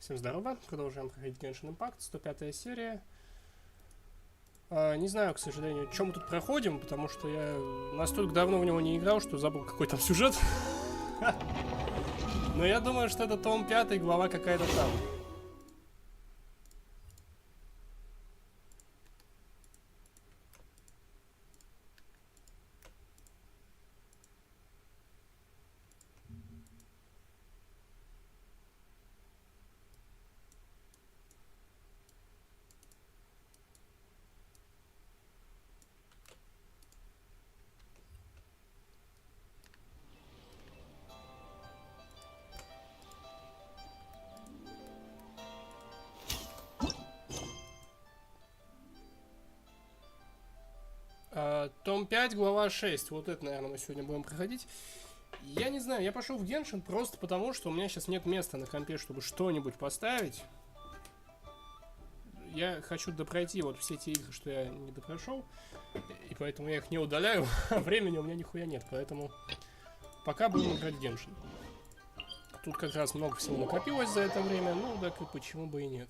Всем здорово, продолжаем проходить Genshin Impact, 105 серия. Не знаю, к сожалению, чем мы тут проходим, потому что я настолько давно в него не играл, что забыл, какой там сюжет. Но я думаю, что это том 5, глава какая-то там. Том 5, глава 6. Вот это, наверное, мы сегодня будем проходить. Я не знаю, я пошел в Genshin просто потому, что у меня сейчас нет места на компе, чтобы что-нибудь поставить. Я хочу допройти вот все те игры, что я не допрошел. И поэтому я их не удаляю. А времени у меня нихуя нет, поэтому пока будем играть в Genshin. Тут как раз много всего накопилось за это время. Ну, так и почему бы и нет.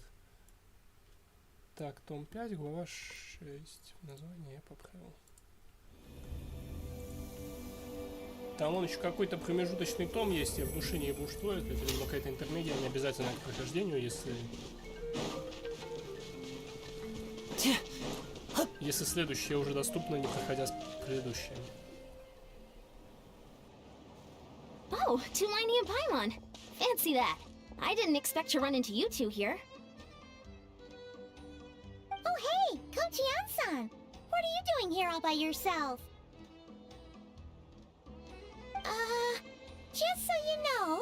Так, том 5, глава 6. Название я поправил. Там вон еще какой-то промежуточный том есть, я в душе не ебу, что это. Это какая-то интермедия, не обязательно к прохождению, если следующее уже доступно, не проходя предыдущее. Oh, Tulani and Paimon. Fancy that. I didn't expect to run into you two here. Oh, hey, Kochi-san. What are you doing here all by yourself? Just so you know,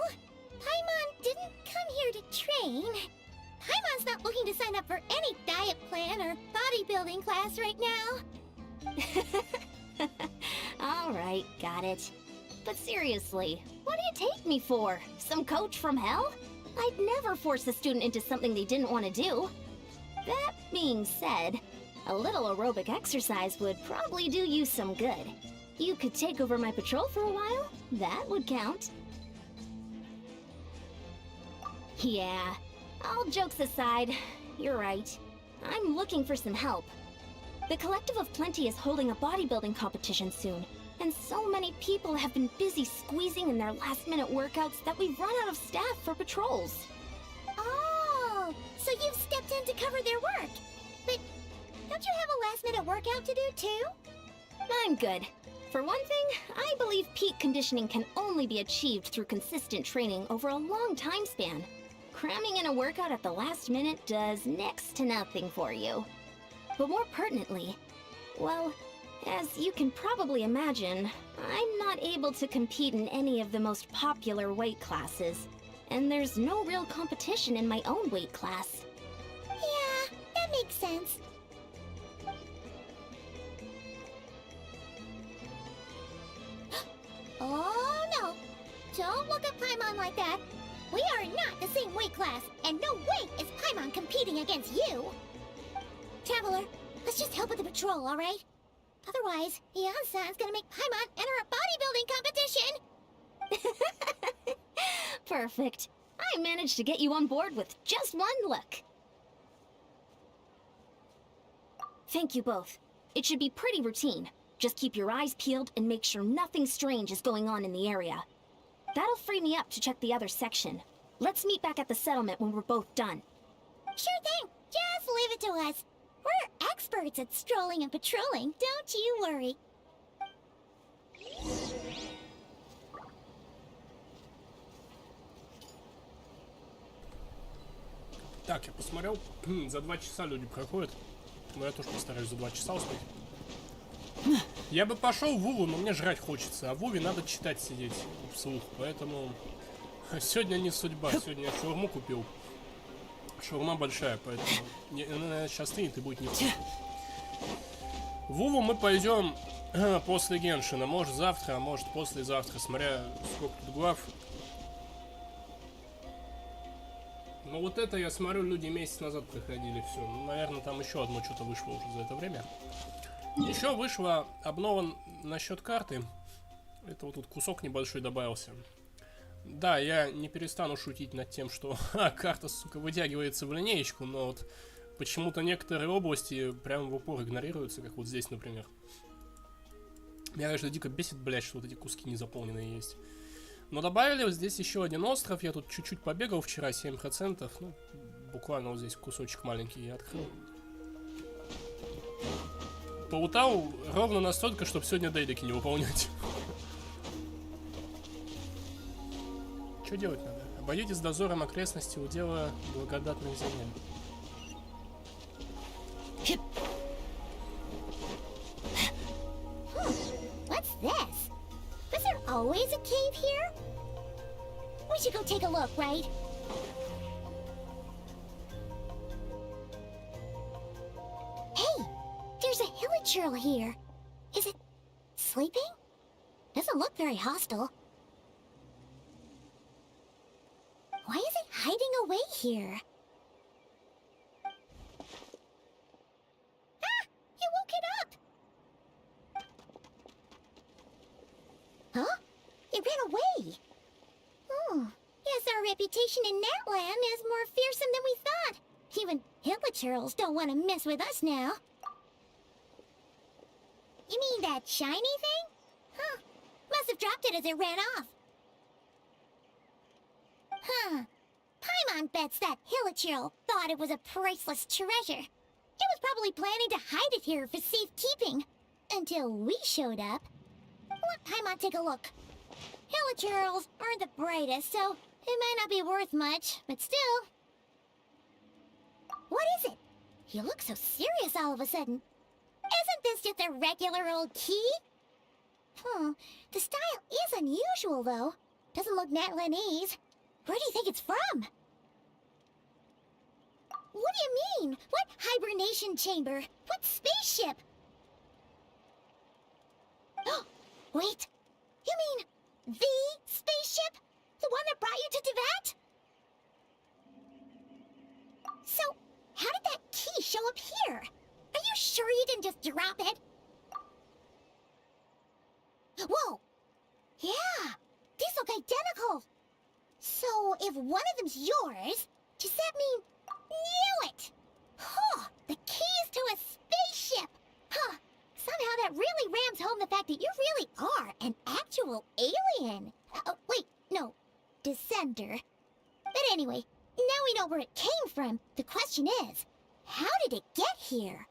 Paimon didn't come here to train. Paimon's not looking to sign up for any diet plan or bodybuilding class right now. Alright, got it. But seriously, what do you take me for? Some coach from hell? I'd never force a student into something they didn't want to do. That being said, a little aerobic exercise would probably do you some good. You could take over my patrol for a while. That would count. Yeah, all jokes aside, you're right. I'm looking for some help. The Collective of Plenty is holding a bodybuilding competition soon, and so many people have been busy squeezing in their last-minute workouts that we've run out of staff for patrols. Oh, so you've stepped in to cover their work. But don't you have a last-minute workout to do too? I'm good. For one thing, I believe peak conditioning can only be achieved through consistent training over a long time span. Cramming in a workout at the last minute does next to nothing for you. But more pertinently, well, as you can probably imagine, I'm not able to compete in any of the most popular weight classes, and there's no real competition in my own weight class. Yeah, that makes sense. Oh no! Don't look at Paimon like that. We are not the same weight class, and no way is Paimon competing against you! Traveler, let's just help with the patrol, alright? Otherwise, Yan-san's gonna make Paimon enter a bodybuilding competition! Perfect. I managed to get you on board with just one look. Thank you both. It should be pretty routine. Just keep your eyes peeled and make sure nothing strange is going on in the area. That'll free me up to check the other section. Let's meet back at the settlement when we're both done. Sure thing. Just leave it to us. We're experts at strolling and patrolling, don't you worry. Так, я посмотрел, за 2 часа люди проходят. Но я тоже постараюсь за 2 часа успеть. Я бы пошел в Вову, но мне жрать хочется. А в Вове надо читать сидеть вслух. Поэтому сегодня не судьба. Сегодня я шаурму купил. Шаурма большая, поэтому она сейчас стынет и будет неплохо. В Вову мы пойдем после Геншина. Может завтра, а может послезавтра. Смотря сколько тут глав. Ну вот это, я смотрю, люди месяц назад проходили все. Ну, наверное, там еще одно что-то вышло уже за это время. Еще вышла обнова насчет карты. Это вот тут кусок небольшой добавился. Да, я не перестану шутить над тем, что карта, сука, вытягивается в линеечку, но вот почему-то некоторые области прямо в упор игнорируются, как вот здесь, например. Меня, конечно, дико бесит, блядь, что вот эти куски незаполненные есть. Но добавили вот здесь еще один остров. Я тут чуть-чуть побегал вчера, 7%. Ну, буквально вот здесь кусочек маленький я открыл. Поутал ровно настолько, чтобы сегодня дейдики не выполнять. Что делать надо? Обойдите с дозором окрестности удела благодатных земель. What's this? Was there always a cave here? We should go take a look, right? Hey, there's a hilichurl here. Is it sleeping? Doesn't look very hostile. Why is it hiding away here? Ah! You woke it up! Huh? It ran away. Oh, yes, our reputation in Natland is more fearsome than we thought. Even hilichurls don't want to mess with us now. You mean that shiny thing? Huh. Must have dropped it as it ran off. Huh. Paimon bets that hilichurl thought it was a priceless treasure. It was probably planning to hide it here for safekeeping. Until we showed up. Let Paimon take a look. Hilichurls aren't the brightest, so it might not be worth much, but still. What is it? You look so serious all of a sudden. Isn't this just a regular old key? The style is unusual, though. Doesn't look Natlanese. Where do you think it's from? What do you mean? What hibernation chamber? What spaceship? Wait, you mean the spaceship? The one that brought you to Teyvat? So, how did that key show up here? Are you sure you didn't just drop it? Whoa! Yeah, these look identical. So, if one of them's yours, does that mean... Knew it! Huh, the keys to a spaceship! Huh, somehow that really rams home the fact that you really are an actual alien. Wait, no, descender. But anyway, now we know where it came from. The question is, how did it get here?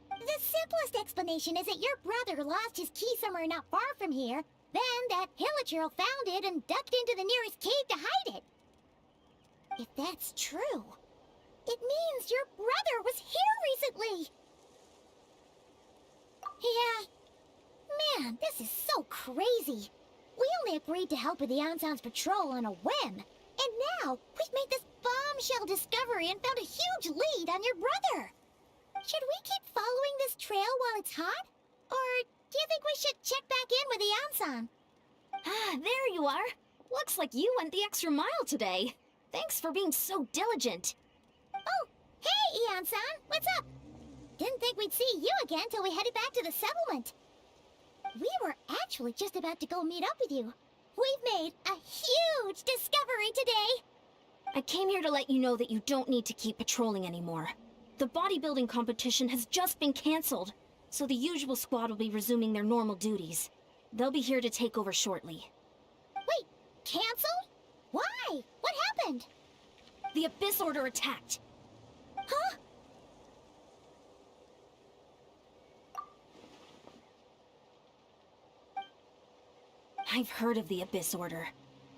The simplest explanation is that your brother lost his key somewhere not far from here. Then that hilichurl found it and ducked into the nearest cave to hide it. If that's true, it means your brother was here recently. Yeah. Man, this is so crazy. We only agreed to help with the Ansan's patrol on a whim. And now, we've made this bombshell discovery and found a huge lead on your brother. Should we keep following this trail while it's hot? Or do you think we should check back in with the Ansan? Ah, there you are. Looks like you went the extra mile today. Thanks for being so diligent. Oh, hey, Ian-san, what's up? Didn't think we'd see you again till we headed back to the settlement. We were actually just about to go meet up with you. We've made a huge discovery today. I came here to let you know that you don't need to keep patrolling anymore. The bodybuilding competition has just been cancelled, so the usual squad will be resuming their normal duties. They'll be here to take over shortly. Wait, canceled? Why? What happened? The Abyss Order attacked. Huh? I've heard of the Abyss Order,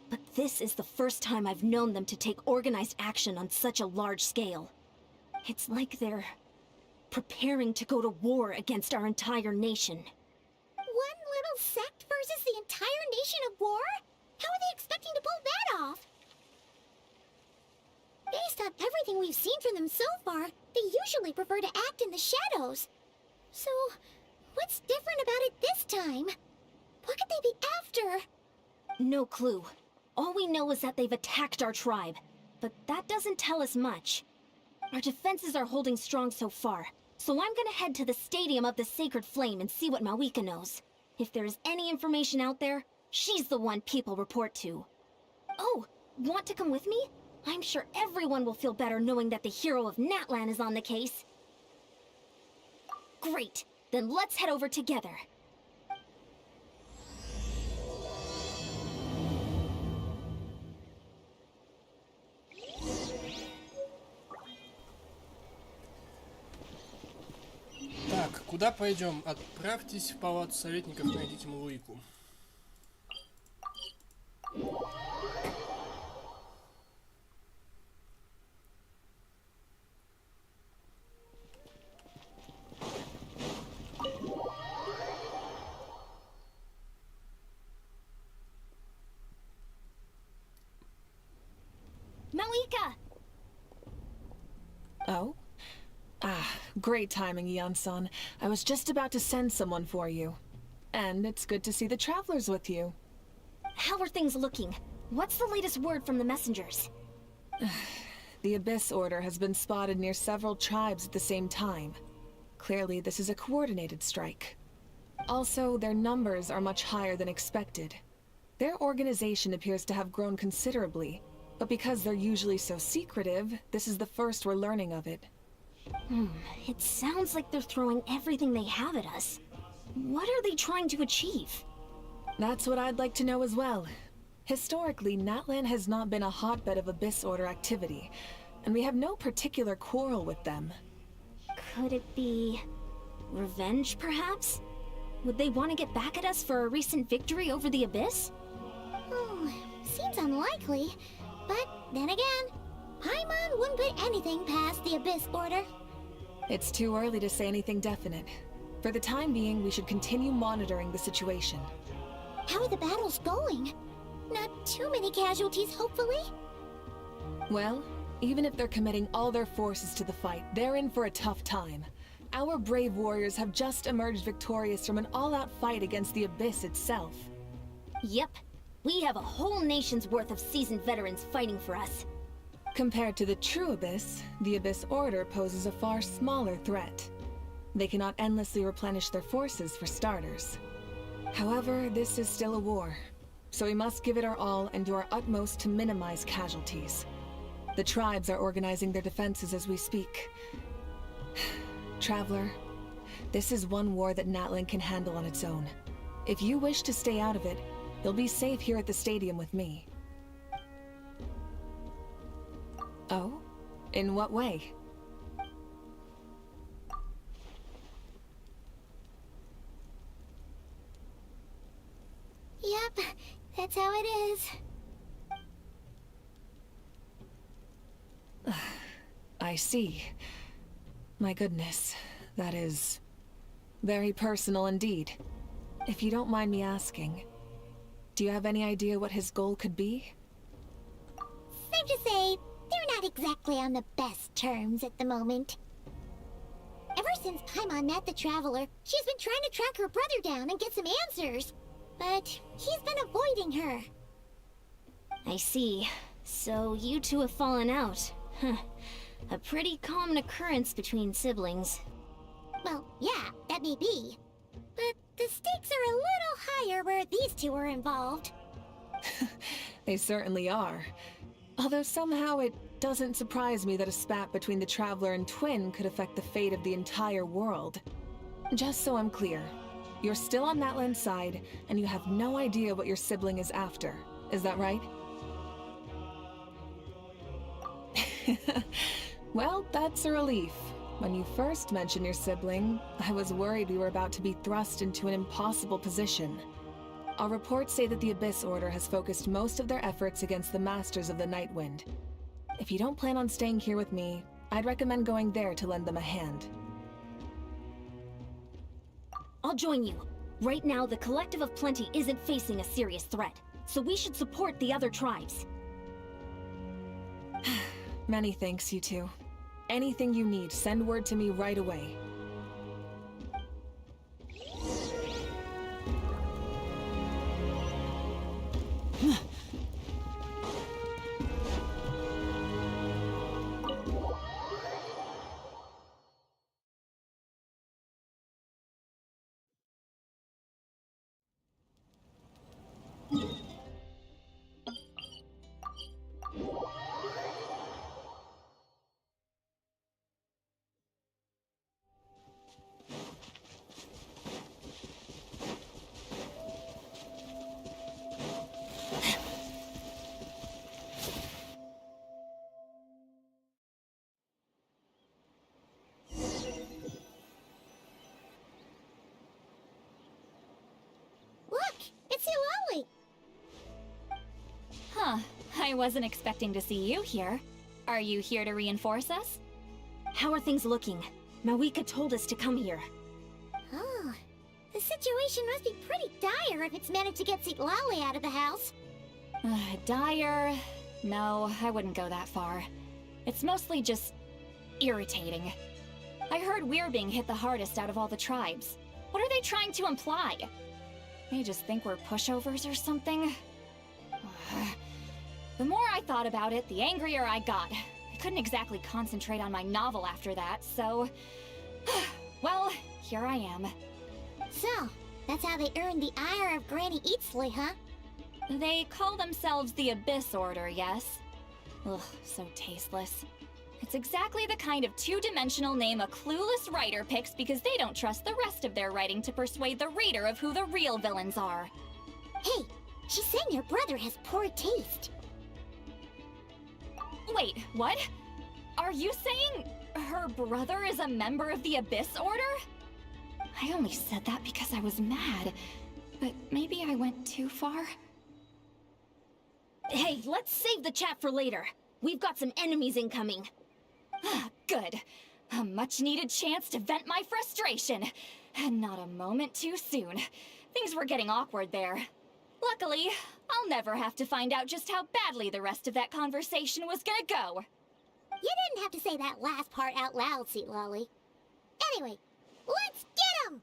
but this is the first time I've known them to take organized action on such a large scale. It's like they're preparing to go to war against our entire nation. One little sect versus the entire nation of war? How are they expecting to pull that off? Based on everything we've seen from them so far, they usually prefer to act in the shadows. So, what's different about it this time? What could they be after? No clue. All we know is that they've attacked our tribe, but that doesn't tell us much. Our defenses are holding strong so far, so I'm gonna head to the Stadium of the Sacred Flame and see what Mawika knows. If there is any information out there, She's the one people report to. Oh, want to come with me? I'm sure everyone will feel better knowing that the hero of Natlan is on the case. Great, then let's head over together. Так, куда пойдем? Отправьтесь в палату советников, найдите Малуику. Malika! Oh? Ah, great timing, Ian-san. I was just about to send someone for you. And it's good to see the travelers with you. How are things looking? What's the latest word from the messengers? The Abyss Order has been spotted near several tribes at the same time. Clearly, this is a coordinated strike. Also, their numbers are much higher than expected. Their organization appears to have grown considerably, but because they're usually so secretive, this is the first we're learning of it. It sounds like they're throwing everything they have at us. What are they trying to achieve? That's what I'd like to know as well. Historically, Natlan has not been a hotbed of Abyss Order activity, and we have no particular quarrel with them. Could it be... revenge, perhaps? Would they want to get back at us for a recent victory over the Abyss? Seems unlikely. But then again, Paimon wouldn't put anything past the Abyss Order. It's too early to say anything definite. For the time being, we should continue monitoring the situation. How are the battles going? Not too many casualties, hopefully? Well, even if they're committing all their forces to the fight, they're in for a tough time. Our brave warriors have just emerged victorious from an all-out fight against the Abyss itself. Yep. We have a whole nation's worth of seasoned veterans fighting for us. Compared to the true Abyss, the Abyss Order poses a far smaller threat. They cannot endlessly replenish their forces for starters. However, this is still a war, so we must give it our all and do our utmost to minimize casualties. The tribes are organizing their defenses as we speak. Traveler, this is one war that Natlan can handle on its own. If you wish to stay out of it, you'll be safe here at the stadium with me. Oh? In what way? Yep, that's how it is. I see. My goodness, that is very personal indeed. If you don't mind me asking, do you have any idea what his goal could be? Safe to say, they're not exactly on the best terms at the moment. Ever since Paimon met the Traveler, she's been trying to track her brother down and get some answers. But he's been avoiding her. I see. So you two have fallen out. Huh. A pretty common occurrence between siblings. Well, yeah, that may be. But the stakes are a little higher where these two are involved. They certainly are. Although somehow it doesn't surprise me that a spat between the Traveler and Twin could affect the fate of the entire world. Just so I'm clear, you're still on Natlan's side, and you have no idea what your sibling is after. Is that right? Well, that's a relief. When you first mentioned your sibling, I was worried we were about to be thrust into an impossible position. Our reports say that the Abyss Order has focused most of their efforts against the Masters of the Nightwind. If you don't plan on staying here with me, I'd recommend going there to lend them a hand. I'll join you. Right now, the Collective of Plenty isn't facing a serious threat, so we should support the other tribes. Many thanks, you two. Anything you need, send word to me right away. I wasn't expecting to see you here. Are you here to reinforce us? How are things looking? Mawika told us to come here. Oh, the situation must be pretty dire if it's managed to get Lolly out of the house. Dire? No, I wouldn't go that far. It's mostly just irritating. I heard we're being hit the hardest out of all the tribes. What are they trying to imply? They just think we're pushovers or something? The more I thought about it, the angrier I got. I couldn't exactly concentrate on my novel after that, so... well, here I am. So, that's how they earned the ire of Granny Eatsley, huh? They call themselves the Abyss Order, yes? Ugh, so tasteless. It's exactly the kind of two-dimensional name a clueless writer picks because they don't trust the rest of their writing to persuade the reader of who the real villains are. Hey, she's saying your brother has poor taste. Wait, what? Are you saying her brother is a member of the Abyss Order? I only said that because I was mad, but maybe I went too far. Hey, let's save the chat for later. We've got some enemies incoming. Good. A much-needed chance to vent my frustration. And not a moment too soon. Things were getting awkward there. Luckily, I'll never have to find out just how badly the rest of that conversation was gonna go. You didn't have to say that last part out loud, Lolly. Anyway, let's get him!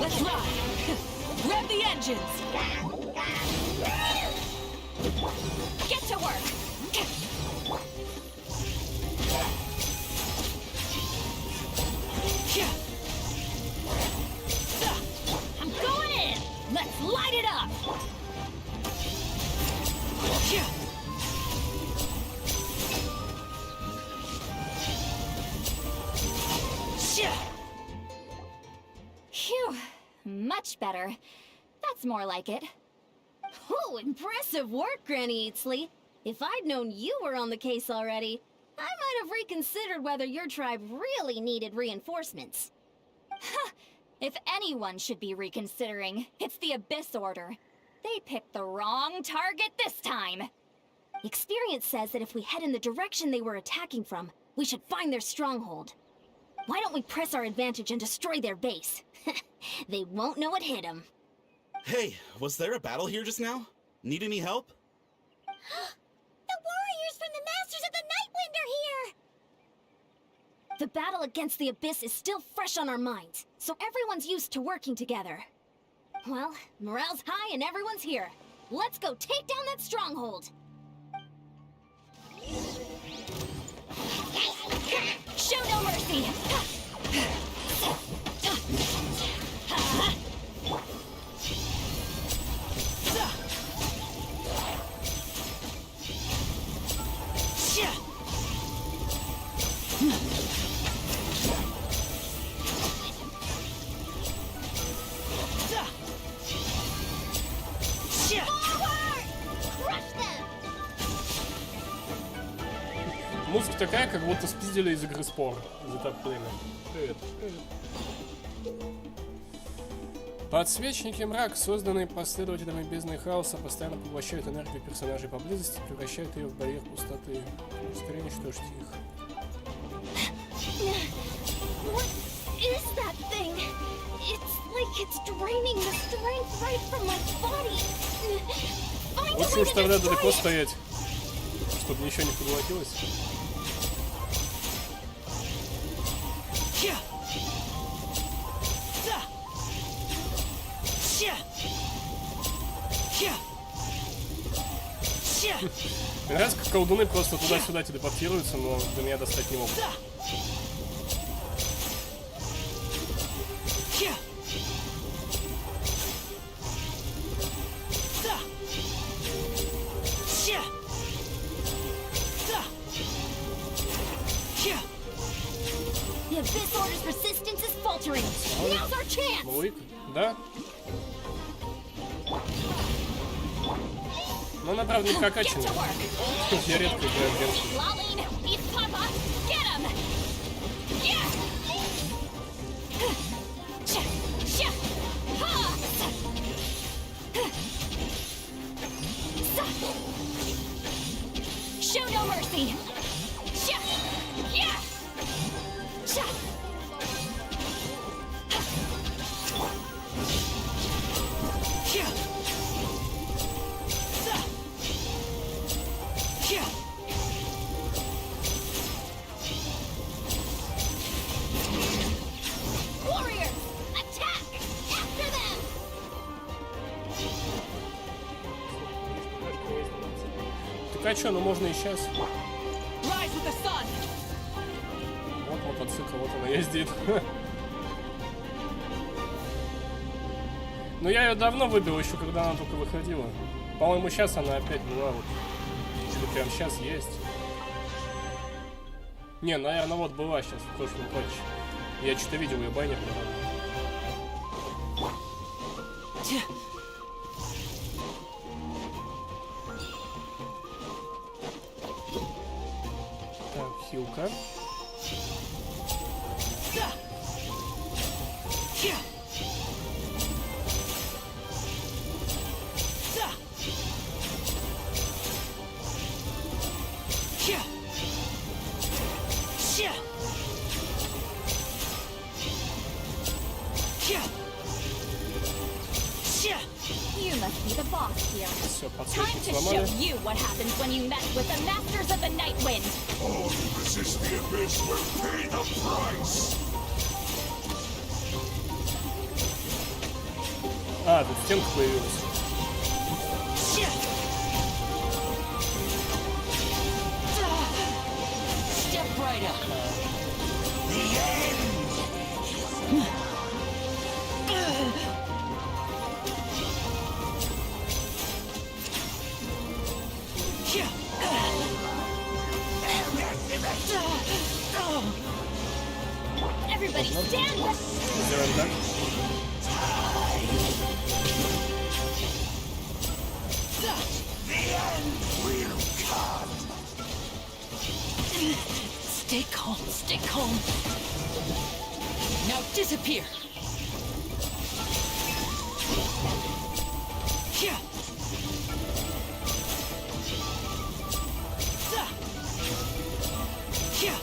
Let's ride! Rev the engines! Get to work! I'm going in! Let's light it up! Phew, much better. That's more like it. Oh, impressive work, Granny Eatsley. If I'd known you were on the case already, I might have reconsidered whether your tribe really needed reinforcements. If anyone should be reconsidering, it's the Abyss Order. They picked the wrong target this time. Experience says that if we head in the direction they were attacking from, we should find their stronghold. Why don't we press our advantage and destroy their base? They won't know it hit them. Hey, was there a battle here just now? Need any help? The warriors from the Masters of the Nightwind are here! The battle against the Abyss is still fresh on our minds, so everyone's used to working together. Well, morale's high and everyone's here. Let's go take down that stronghold! Show no mercy! Музыка такая, как будто спиздили из игры Спор. За так племя. Привет. Подсвечники мрак, созданные последователями бездны хаоса, постоянно поглощают энергию персонажей поблизости и превращают ее в барьер пустоты. Скорее уничтожьте их. What is that thing? It's like it's draining the strength right from my body. Find a Лучше way уж to тогда destroy далеко it. стоять, чтобы ничего не поглотилось. Мне нравится, как колдуны просто туда-сюда телепортируются, но до меня достать не могут. chance. Луик, да? Но она, правда, не Get прокачанная. to work. Я редко играю в Genshin. Lolene, eat Papa. Get him. Yeah. Show no mercy. Yeah. Warriors, attack! After them! Так а чё, ну можно и сейчас. Rise with the sun! Вот мотоцикл, вот она ездит. Но я ее давно выбил, еще когда она только выходила. По-моему, сейчас она опять была вот. Или прям сейчас есть. Не, наверное, вот была сейчас в прошлом патче. Я что-то видел ее баннер. Так, хилка. You must be the boss here. Все, Time подсвечник to show сломали. you what happens when you mess with the masters of the Night Wind. All who resist the abyss will pay the price! А, тут стенка появилась. Step right up. Everybody stand up. Сделаем так. Stay calm, stay calm. Now disappear. Yeah. Yeah.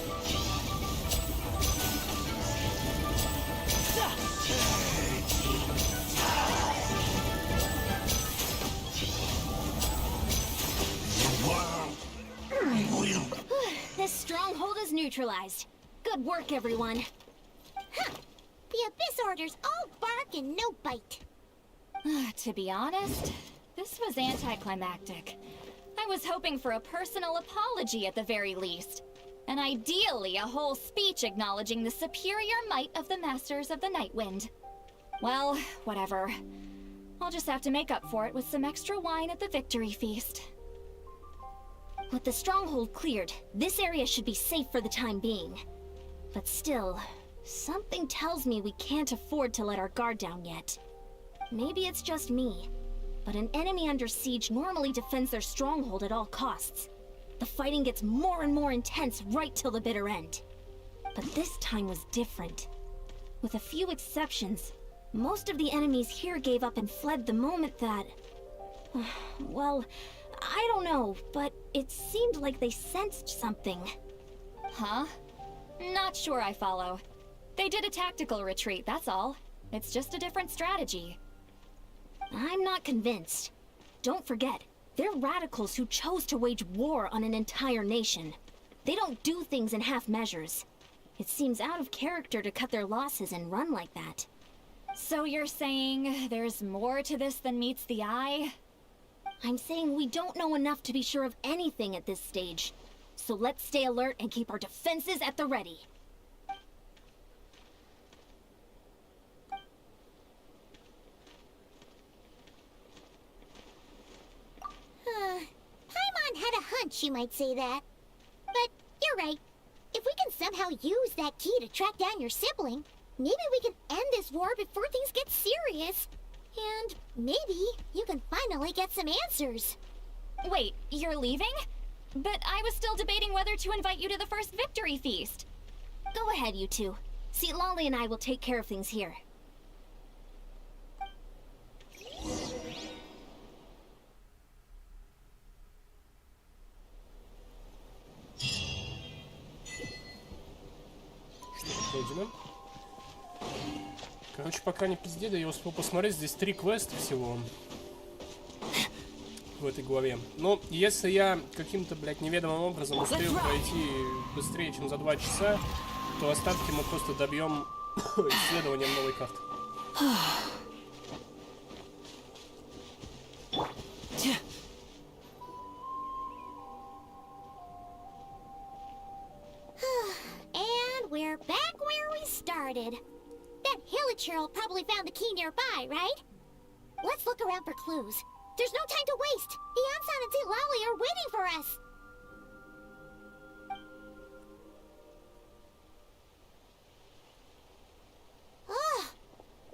This stronghold is neutralized. Good work, everyone. The Abyss Order's all bark and no bite. To be honest, this was anticlimactic. I was hoping for a personal apology at the very least. And ideally, a whole speech acknowledging the superior might of the Masters of the Night Wind. Well, whatever. I'll just have to make up for it with some extra wine at the victory feast. With the stronghold cleared, this area should be safe for the time being. But still, something tells me we can't afford to let our guard down yet. Maybe it's just me, but an enemy under siege normally defends their stronghold at all costs. The fighting gets more and more intense right till the bitter end. But this time was different. With a few exceptions, most of the enemies here gave up and fled the moment that... well, I don't know, but it seemed like they sensed something. Huh? Not sure I follow. They did a tactical retreat, that's all. It's just a different strategy. I'm not convinced. Don't forget, they're radicals who chose to wage war on an entire nation. They don't do things in half measures. It seems out of character to cut their losses and run like that. So you're saying there's more to this than meets the eye? I'm saying we don't know enough to be sure of anything at this stage. So let's stay alert and keep our defenses at the ready. Paimon had a hunch you might say that. But you're right. If we can somehow use that key to track down your sibling, maybe we can end this war before things get serious. And maybe you can finally get some answers. Wait, you're leaving? But I was still debating whether to invite you to the first victory feast. Go ahead, you two. See, Lolly and I will take care of things here. Что пройдено? Короче, пока не пиздели, я успел посмотреть, здесь 3 квеста всего в этой главе. Но если я каким-то, блядь, неведомым образом успею пройти быстрее, чем за 2 часа, то остатки мы просто добьем исследованием новой карты. And we're back where we started. That hilichurl probably found the key nearby, right? Let's look around for clues. There's no time to waste. Ian-san and Lolly are waiting for us. Ugh.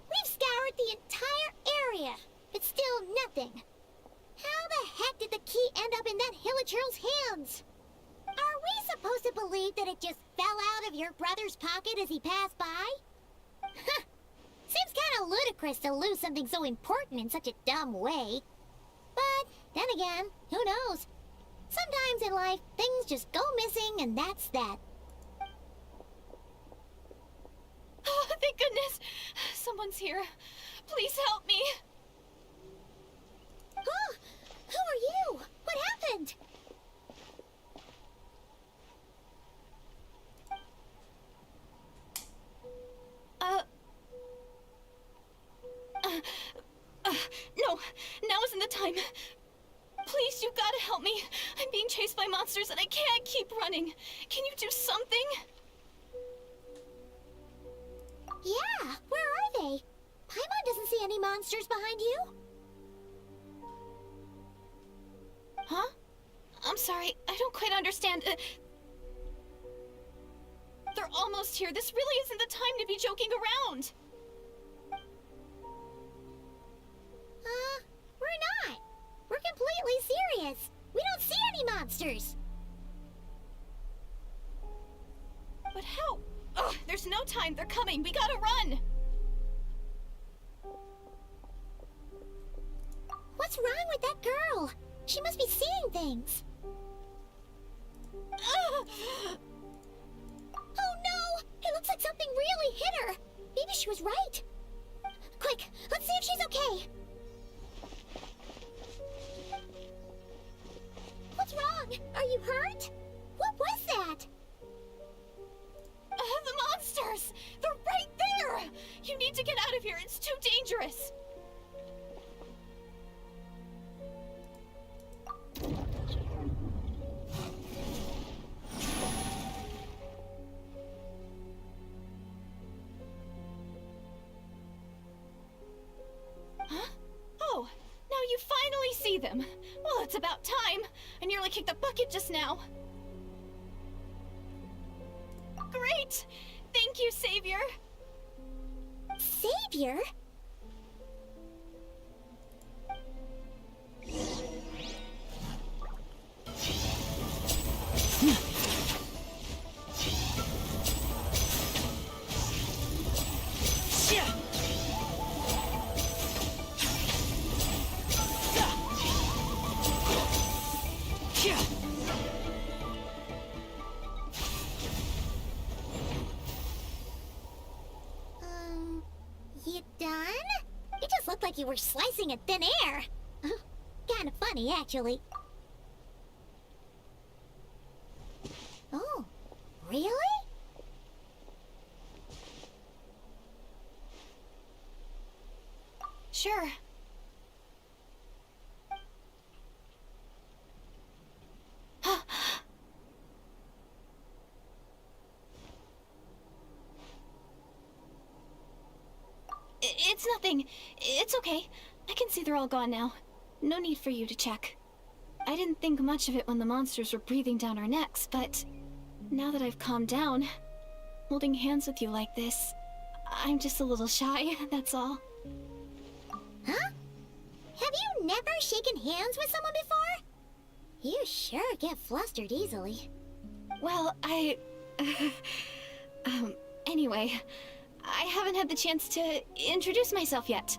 We've scoured the entire area. It's still nothing. How the heck did the key end up in that hilichurl's hands? Are we supposed to believe that it just fell out of your brother's pocket as he passed by? Huh. Seems kind of ludicrous to lose something so important in such a dumb way. But then again, who knows? Sometimes in life, things just go missing and that's that. Oh, thank goodness! Someone's here. Please help me! Huh? Who are you? What happened? No, now isn't the time. Please, you gotta help me. I'm being chased by monsters and I can't keep running. Can you do something? Yeah, where are they? Paimon doesn't see any monsters behind you. Huh? I'm sorry, I don't quite understand. They're almost here. This really isn't the time to be joking around. We're not. We're completely serious. We don't see any monsters. But how? Ugh, there's no time. They're coming. We gotta run. What's wrong with that girl? She must be seeing things. Oh no! It looks like something really hit her. Maybe she was right. Quick, let's see if she's okay. What's wrong? Are you hurt? What was that? The monsters! They're right there! You need to get out of here. It's too dangerous. Huh? Oh, now you finally see them. Well, it's about time. I nearly kicked the bucket just now. Great! Thank you, Savior! Savior? You done? It just looked like you were slicing at thin air. Kinda funny, actually. Oh, really? Sure. It's nothing. It's okay. I can see they're all gone now. No need for you to check. I didn't think much of it when the monsters were breathing down our necks, but now that I've calmed down, holding hands with you like this, I'm just a little shy, that's all. Huh? Have you never shaken hands with someone before? You sure get flustered easily. Well, anyway, I haven't had the chance to introduce myself yet.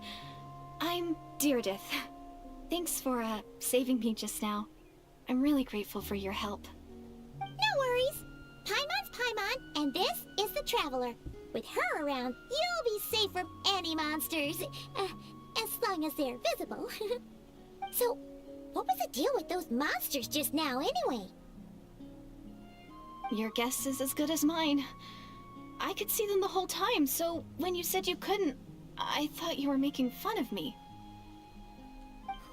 I'm Deirdith. Thanks for, saving me just now. I'm really grateful for your help. No worries. Paimon's Paimon, and this is the Traveler. With her around, you'll be safe from any monsters. As long as they're visible. So, what was the deal with those monsters just now, anyway? Your guess is as good as mine. I could see them the whole time, so when you said you couldn't, I thought you were making fun of me.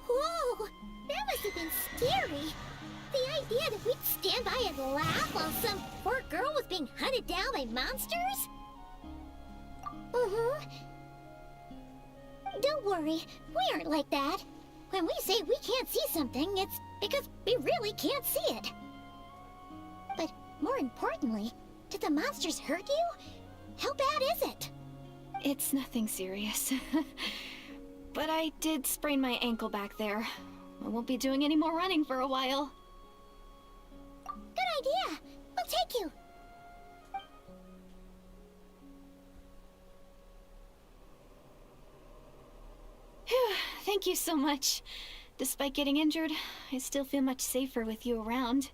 Whoa! That must have been scary. The idea that we'd stand by and laugh while some poor girl was being hunted down by monsters? Don't worry, we aren't like that. When we say we can't see something, it's because we really can't see it. But more importantly, did the monsters hurt you? How bad is it? It's nothing serious. But I did sprain my ankle back there. I won't be doing any more running for a while. Good idea. We'll take you. Phew, thank you so much. Despite getting injured, I still feel much safer with you around.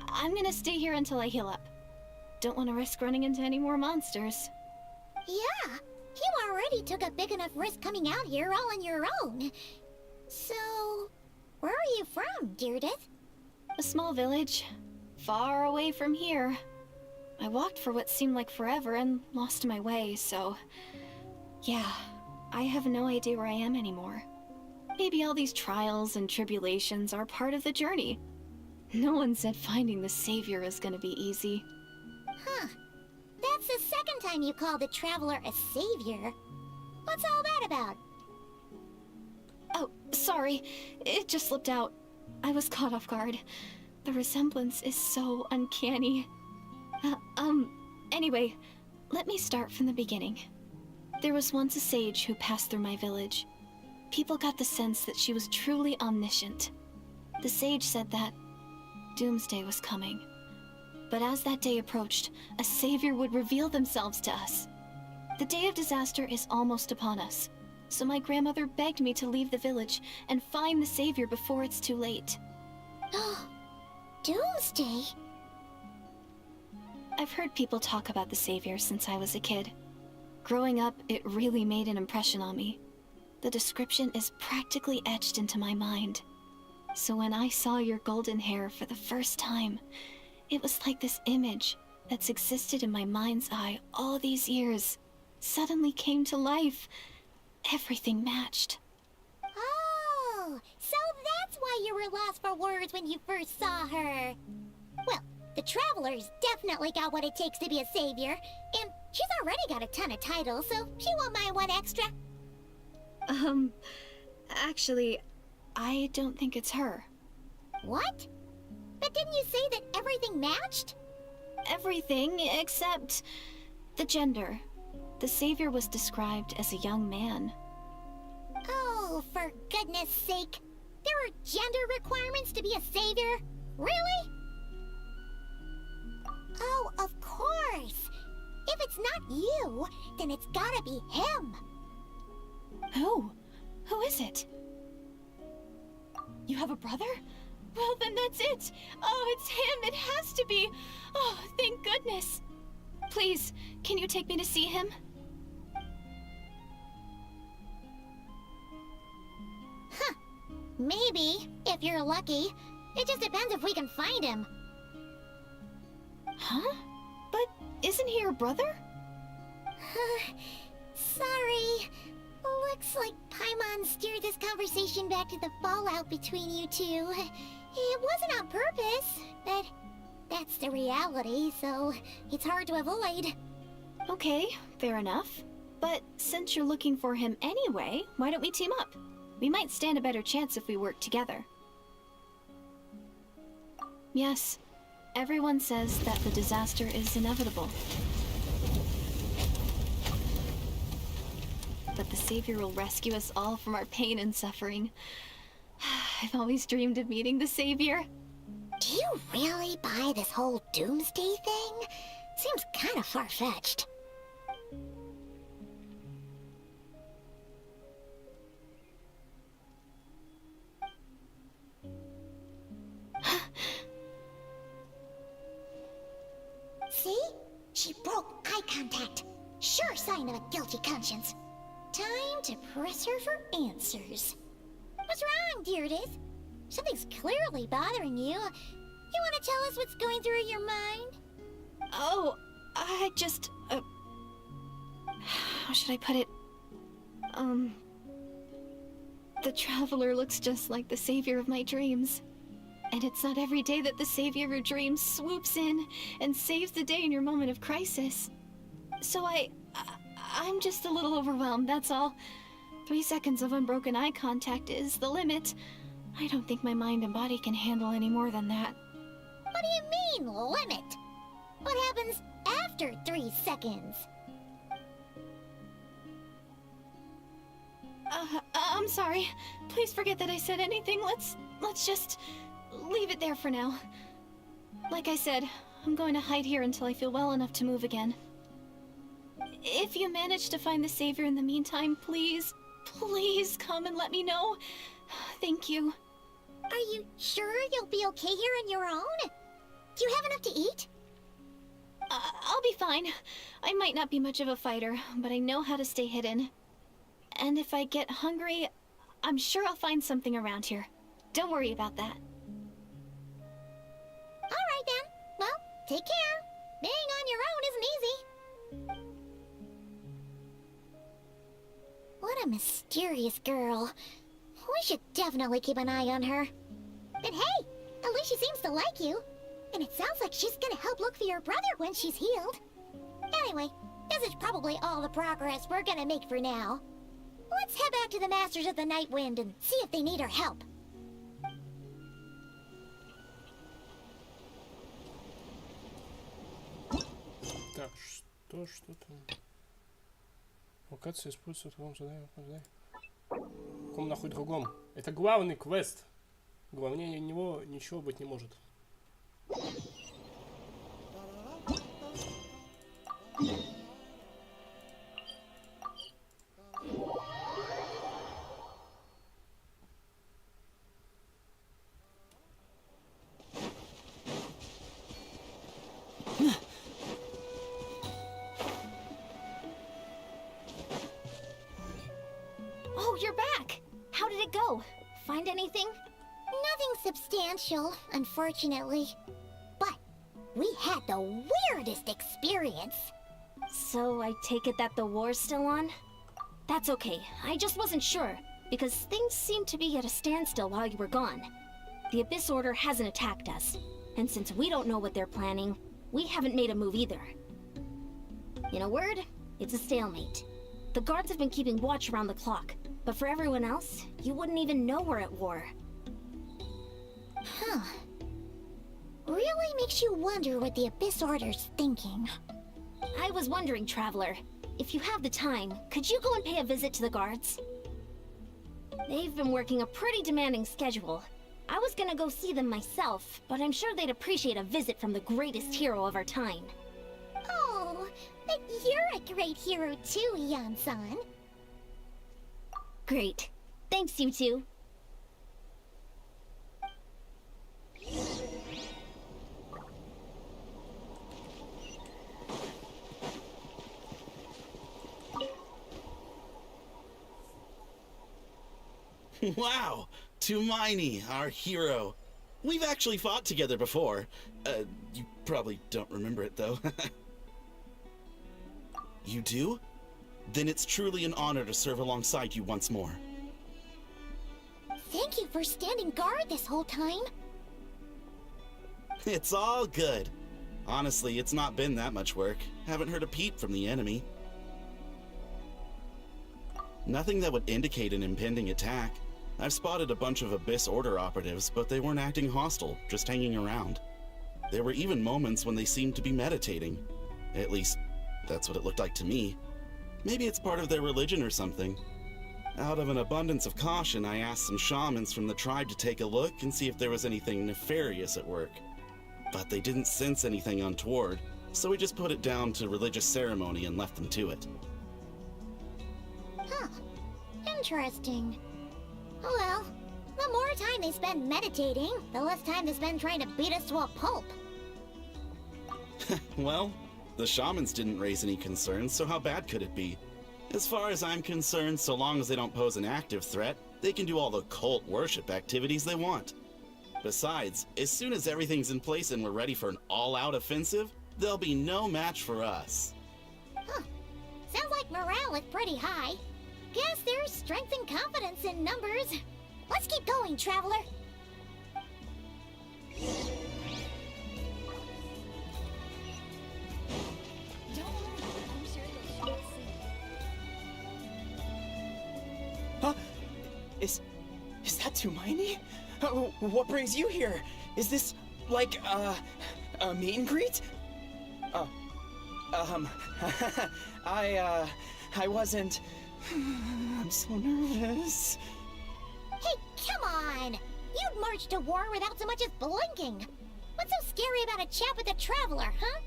I'm gonna stay here until I heal up. Don't want to risk running into any more monsters. Yeah, you already took a big enough risk coming out here all on your own. So, where are you from, Deirdith? A small village, far away from here. I walked for what seemed like forever and lost my way, so... yeah, I have no idea where I am anymore. Maybe all these trials and tribulations are part of the journey. No one said finding the Savior is gonna be easy. Huh. That's the second time you called the Traveler a savior. What's all that about? Oh, sorry. It just slipped out. I was caught off guard. The resemblance is so uncanny. Anyway, let me start from the beginning. There was once a sage who passed through my village. People got the sense that she was truly omniscient. The sage said that doomsday was coming. But as that day approached, a savior would reveal themselves to us. The day of disaster is almost upon us, so my grandmother begged me to leave the village and find the savior before it's too late. Oh, doomsday? I've heard people talk about the savior since I was a kid. Growing up, it really made an impression on me. The description is practically etched into my mind. So when I saw your golden hair for the first time, it was like this image that's existed in my mind's eye all these years suddenly came to life. Everything matched. Oh, so that's why you were lost for words when you first saw her. Well, the Traveler's definitely got what it takes to be a savior, and she's already got a ton of titles, so she won't mind one extra. Actually, I don't think it's her. What? But didn't you say that everything matched? Everything except the gender. The savior was described as a young man. Oh, for goodness sake. There are gender requirements to be a savior? Really? Oh, of course. If it's not you, then it's gotta be him. Who? Who is it? You have a brother? Well, then that's it! Oh, it's him! It has to be! Oh, thank goodness! Please, can you take me to see him? Huh. Maybe, if you're lucky. It just depends if we can find him. Huh? But isn't he your brother? Sorry. Looks like Paimon steered this conversation back to the fallout between you two. It wasn't on purpose, but that's the reality, so it's hard to avoid. Okay, fair enough. But since you're looking for him anyway, why don't we team up? We might stand a better chance if we work together. Yes, everyone says that the disaster is inevitable. Savior will rescue us all from our pain and suffering. I've always dreamed of meeting the Savior. Do you really buy this whole doomsday thing? Seems kind of far-fetched. See? She broke eye contact. Sure sign of a guilty conscience. Time to press her for answers. What's wrong, Deirdis? Something's clearly bothering you. You want to tell us what's going through your mind? Oh, I just, how should I put it? The Traveler looks just like the Savior of my dreams. And it's not every day that the Savior of your dreams swoops in and saves the day in your moment of crisis. So I'm just a little overwhelmed, that's all. 3 seconds of unbroken eye contact is the limit. I don't think my mind and body can handle any more than that. What do you mean, limit? What happens after 3 seconds? I'm sorry. Please forget that I said anything. Let's just leave it there for now. Like I said, I'm going to hide here until I feel well enough to move again. If you manage to find the Savior in the meantime, please come and let me know. Thank you. Are you sure you'll be okay here on your own? Do you have enough to eat? I'll be fine. I might not be much of a fighter, but I know how to stay hidden. And if I get hungry, I'm sure I'll find something around here. Don't worry about that. Alright then. Well, take care. Being on your own isn't easy. What a mysterious girl. We should definitely keep an eye on her. But hey, at least she seems to like you. And it sounds like she's gonna help look for your brother when she's healed. Anyway, this is probably all the progress we're gonna make for now. Let's head back to the Masters of the Night Wind and see if they need our help. Так, что там? Локация используется в другом задании. В каком нахуй другом? Это главный квест. Главнее него ничего быть не может. Oh, you're back! How did it go? Find anything? Nothing substantial, unfortunately. But we had the weirdest experience. So I take it that the war's still on? That's okay. I just wasn't sure, because things seemed to be at a standstill while you were gone. The Abyss Order hasn't attacked us, and since we don't know what they're planning, we haven't made a move either. In a word, it's a stalemate. The guards have been keeping watch around the clock, but for everyone else, you wouldn't even know we're at war. Huh. Really makes you wonder what the Abyss Order's thinking. I was wondering, Traveler, if you have the time, could you go and pay a visit to the guards? They've been working a pretty demanding schedule. I was gonna go see them myself, but I'm sure they'd appreciate a visit from the greatest hero of our time. Oh, but you're a great hero too, Yan-san. Great. Thanks, you two. Wow! Tumaini, our hero. We've actually fought together before. You probably don't remember it, though. You do? Then it's truly an honor to serve alongside you once more. Thank you for standing guard this whole time. It's all good. Honestly, it's not been that much work. Haven't heard a peep from the enemy. Nothing that would indicate an impending attack. I've spotted a bunch of Abyss Order operatives, but they weren't acting hostile, just hanging around. There were even moments when they seemed to be meditating. At least, that's what it looked like to me. Maybe it's part of their religion or something. Out of an abundance of caution, I asked some shamans from the tribe to take a look and see if there was anything nefarious at work. But they didn't sense anything untoward, so we just put it down to religious ceremony and left them to it. Huh. Interesting. Oh well, the more time they spend meditating, the less time they spend trying to beat us to a pulp. Well, the shamans didn't raise any concerns, so how bad could it be? As far as I'm concerned, so long as they don't pose an active threat, they can do all the cult worship activities they want. Besides, as soon as everything's in place and we're ready for an all-out offensive, there'll be no match for us. Huh. Sounds like morale is pretty high. Guess there's strength and confidence in numbers. Let's keep going, Traveler. Huh? Is that Tumaini? What brings you here? Is this like a meet and greet? I wasn't. I'm so nervous. Hey, come on! You'd march to war without so much as blinking. What's so scary about a chat with a Traveler, huh?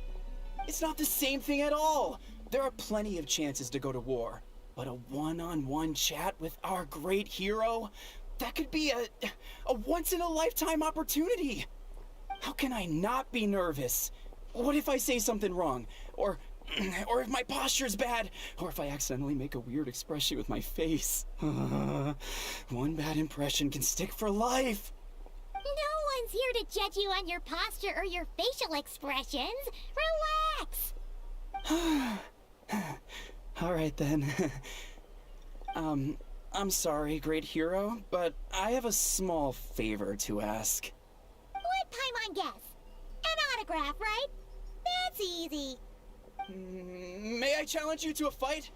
It's not the same thing at all. There are plenty of chances to go to war. But a one-on-one chat with our great hero? That could be a once-in-a-lifetime opportunity. How can I not be nervous? What if I say something wrong? Or if my posture's bad? Or if I accidentally make a weird expression with my face? One bad impression can stick for life. No one's here to judge you on your posture or your facial expressions. Relax! All right then. I'm sorry, great hero, but I have a small favor to ask. Let Paimon guess. An autograph, right? That's easy. May I challenge you to a fight?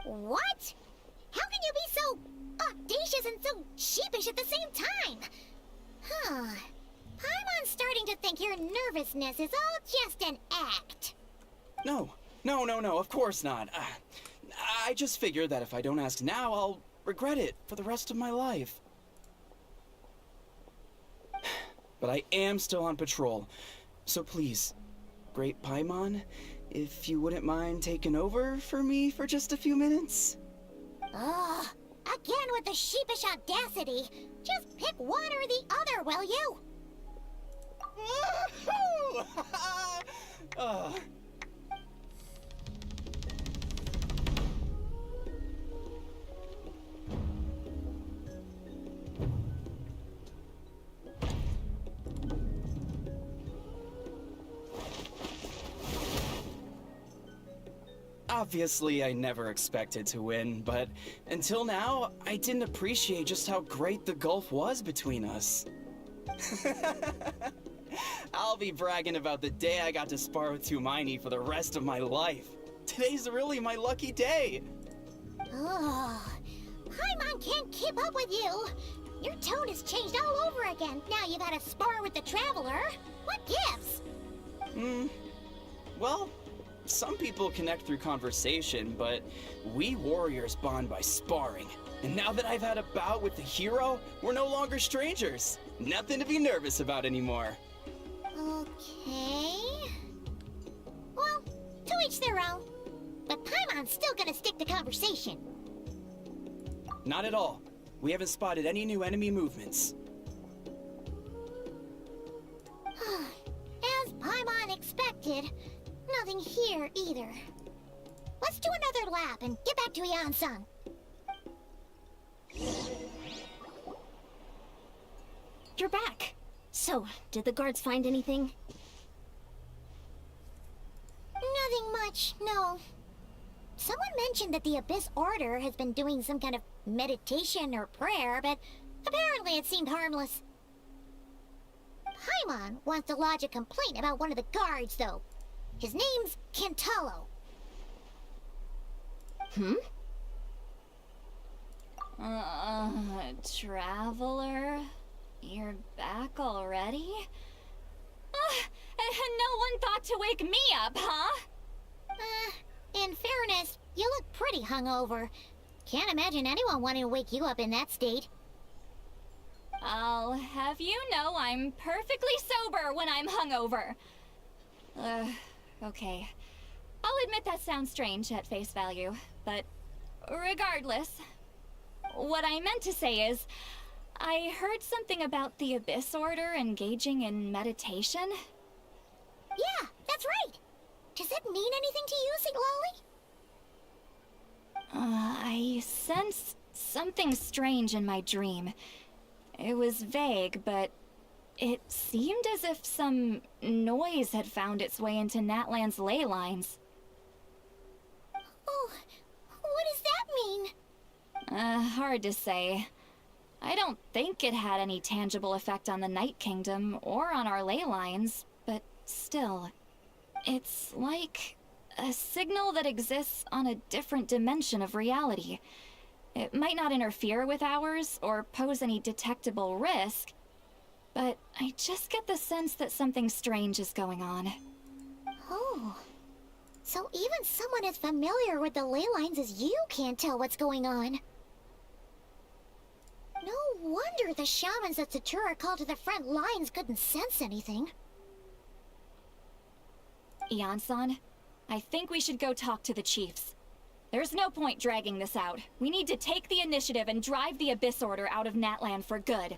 What? How can you be so audacious and so sheepish at the same time? Huh. Paimon's starting to think your nervousness is all just an act. No, of course not. I just figured that if I don't ask now, I'll regret it for the rest of my life. But I am still on patrol, so please, Great Paimon, if you wouldn't mind taking over for me for just a few minutes? Ugh, again with the sheepish audacity. Just pick one or the other, will you? Ugh. Obviously, I never expected to win, but until now, I didn't appreciate just how great the gulf was between us. I'll be bragging about the day I got to spar with Tumaini for the rest of my life. Today's really my lucky day. Ugh, Paimon can't keep up with you. Your tone has changed all over again. Now you've had a spar with the Traveler. What gives? Well, some people connect through conversation, but we warriors bond by sparring. And now that I've had a bout with the hero, we're no longer strangers. Nothing to be nervous about anymore. Okay. Well, to each their own. But Paimon's still gonna stick to conversation. Not at all. We haven't spotted any new enemy movements. As Paimon expected, nothing here either. Let's do another lap and get back to Yan-sung. You're back. So, did the guards find anything? Nothing much, no. Someone mentioned that the Abyss Order has been doing some kind of meditation or prayer, but apparently it seemed harmless. Paimon wants to lodge a complaint about one of the guards, though. His name's Kentalo. Traveler? You're back already? And no one thought to wake me up, huh? In fairness, you look pretty hungover. Can't imagine anyone wanting to wake you up in that state. I'll have you know I'm perfectly sober when I'm hungover. Okay. I'll admit that sounds strange at face value, but regardless, what I meant to say is, I heard something about the Abyss Order engaging in meditation. Yeah, that's right. Does that mean anything to you, Siglali? I sensed something strange in my dream. It was vague, but it seemed as if some noise had found its way into Natlan's ley lines. Oh, what does that mean? Hard to say. I don't think it had any tangible effect on the Night Kingdom or on our ley lines, but still. It's like a signal that exists on a different dimension of reality. It might not interfere with ours or pose any detectable risk, but I just get the sense that something strange is going on. Oh. So even someone as familiar with the ley lines as you can't tell what's going on. No wonder the shamans that Satura called to the front lines couldn't sense anything. Ian-san, I think we should go talk to the chiefs. There's no point dragging this out. We need to take the initiative and drive the Abyss Order out of Natlan for good.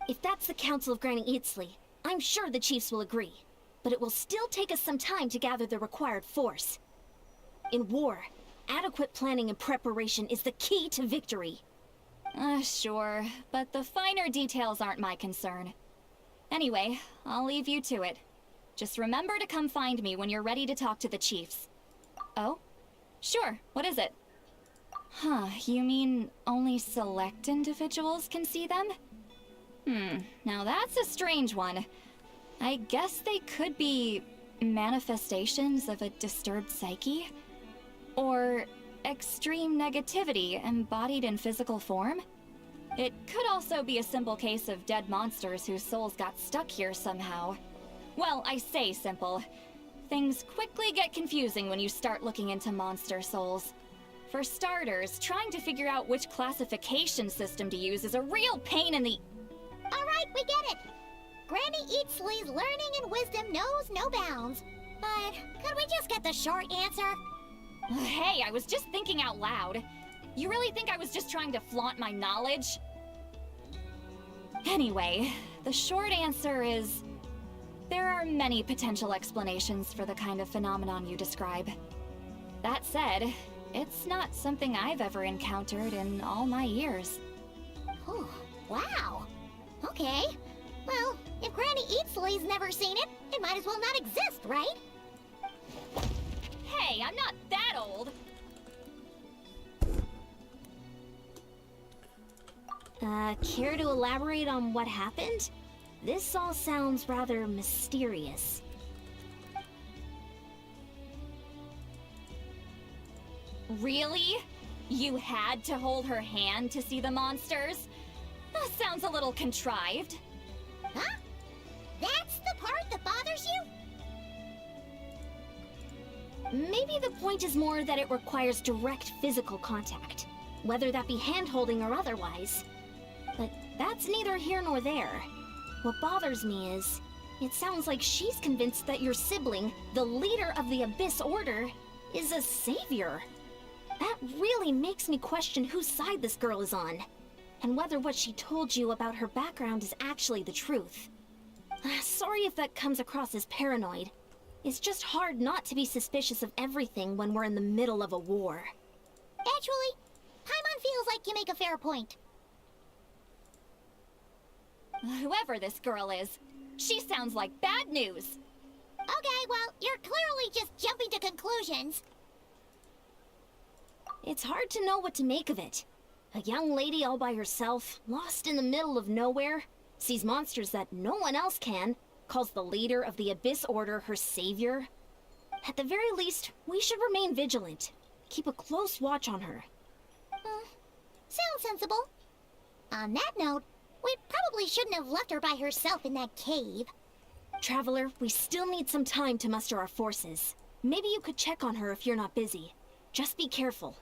If that's the Council of Granny Eatsley, I'm sure the chiefs will agree. But it will still take us some time to gather the required force. In war, adequate planning and preparation is the key to victory. Sure, but the finer details aren't my concern. Anyway, I'll leave you to it. Just remember to come find me when you're ready to talk to the chiefs. Oh? Sure, what is it? Huh, you mean only select individuals can see them? Now that's a strange one. I guess they could be manifestations of a disturbed psyche? Or extreme negativity embodied in physical form? It could also be a simple case of dead monsters whose souls got stuck here somehow. Well, I say simple. Things quickly get confusing when you start looking into monster souls. For starters, trying to figure out which classification system to use is a real pain in the... Alright, we get it. Granny Eatsley's learning and wisdom knows no bounds. But could we just get the short answer? Hey, I was just thinking out loud. You really think I was just trying to flaunt my knowledge? Anyway, the short answer is... there are many potential explanations for the kind of phenomenon you describe. That said, it's not something I've ever encountered in all my years. Oh, wow. Okay. Well, if Granny Eatsley's never seen it, it might as well not exist, right? Hey, I'm not that old! Care to elaborate on what happened? This all sounds rather mysterious. Really? You had to hold her hand to see the monsters? That sounds a little contrived. Huh? That's the part that bothers you? Maybe the point is more that it requires direct physical contact, whether that be hand-holding or otherwise. But that's neither here nor there. What bothers me is, it sounds like she's convinced that your sibling, the leader of the Abyss Order, is a savior. That really makes me question whose side this girl is on, and whether what she told you about her background is actually the truth. Sorry if that comes across as paranoid. It's just hard not to be suspicious of everything when we're in the middle of a war. Actually, Paimon feels like you make a fair point. Whoever this girl is, she sounds like bad news. Okay, well, you're clearly just jumping to conclusions. It's hard to know what to make of it. A young lady all by herself, lost in the middle of nowhere, sees monsters that no one else can, calls the leader of the Abyss Order her savior. At the very least, we should remain vigilant. Keep a close watch on her. Sounds sensible. On that note, we probably shouldn't have left her by herself in that cave. Traveler, we still need some time to muster our forces. Maybe you could check on her if you're not busy. Just be careful.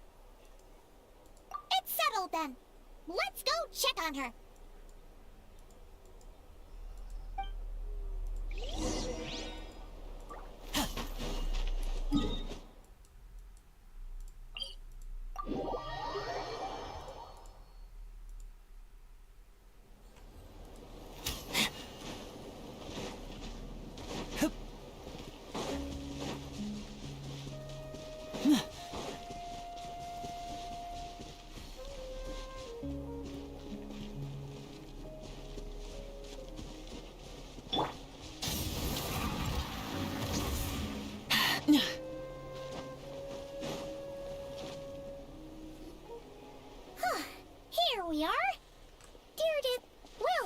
It's settled then. Let's go check on her. Here we are. Deirdre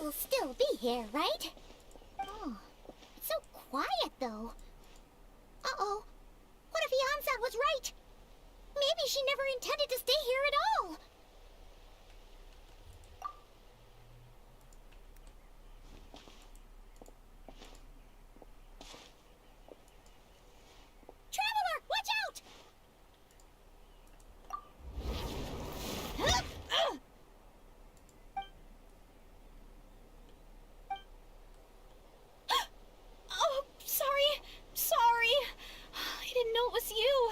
will still be here, right? Oh, it's so quiet though. Uh-oh. What if Yansan was right? Maybe she never intended to stay here at all. Traveler, watch out! Oh, sorry. I didn't know it was you.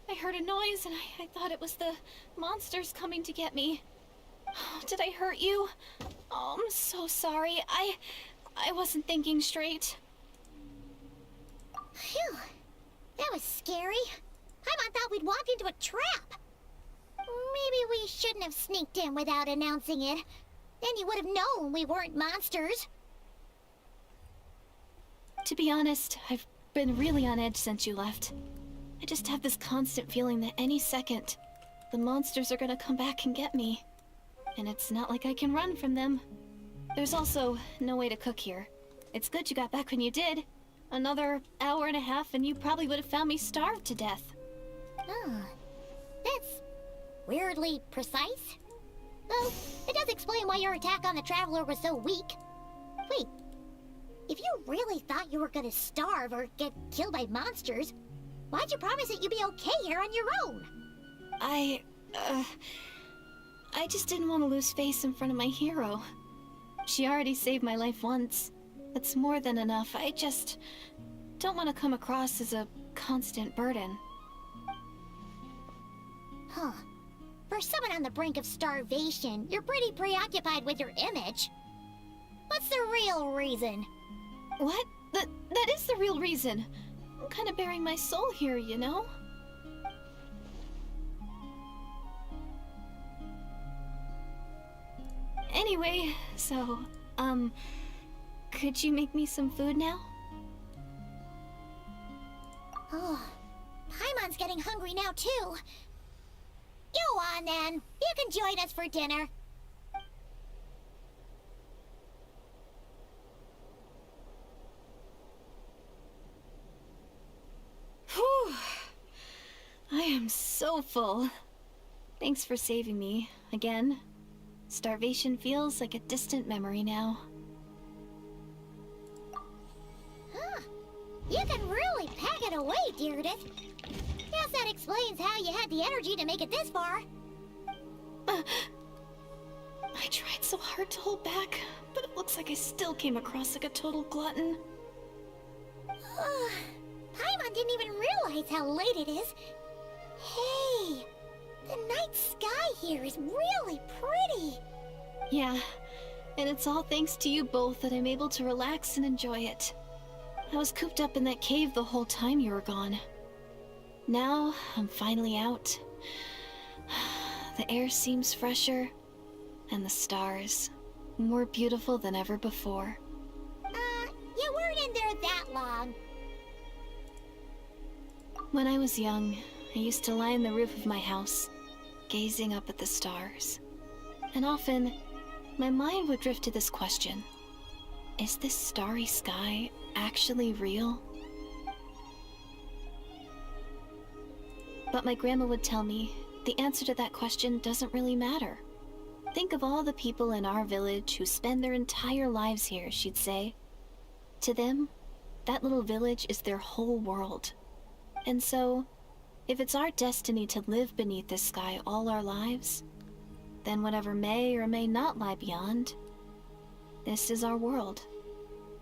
I heard a noise and I thought it was the monsters coming to get me. Did I hurt you? Oh, I'm so sorry. I wasn't thinking straight. Phew. That was scary. Paimon thought we'd walked into a trap. Maybe we shouldn't have sneaked in without announcing it. Then you would have known we weren't monsters. To be honest, I've been really on edge since you left. I just have this constant feeling that any second, the monsters are gonna come back and get me. And it's not like I can run from them. There's also no way to cook here. It's good you got back when you did. Another hour and a half and you probably would have found me starved to death. Oh, that's weirdly precise. Though, it does explain why your attack on the Traveler was so weak. Wait, if you really thought you were gonna starve or get killed by monsters, why'd you promise that you'd be okay here on your own? I just didn't want to lose face in front of my hero. She already saved my life once. That's more than enough. I just don't want to come across as a constant burden. Huh. For someone on the brink of starvation, you're pretty preoccupied with your image. What's the real reason? What? That is the real reason. I'm kind of bearing my soul here, you know? Anyway, so, could you make me some food now? Oh, Paimon's getting hungry now too. Go on then. You can join us for dinner. Whew. I am so full. Thanks for saving me, again. Starvation feels like a distant memory now. Huh. You can really pack it away, Deirdre. Guess that explains how you had the energy to make it this far. I tried so hard to hold back, but it looks like I still came across like a total glutton. Paimon didn't even realize how late it is. Hey, the night sky here is really pretty. Yeah, and it's all thanks to you both that I'm able to relax and enjoy it. I was cooped up in that cave the whole time you were gone. Now, I'm finally out. The air seems fresher, and the stars more beautiful than ever before. You weren't in there that long. When I was young, I used to lie on the roof of my house, gazing up at the stars. And often, my mind would drift to this question. Is this starry sky actually real? But my grandma would tell me, the answer to that question doesn't really matter. Think of all the people in our village who spend their entire lives here, she'd say. To them, that little village is their whole world. And so, if it's our destiny to live beneath this sky all our lives, then whatever may or may not lie beyond, this is our world,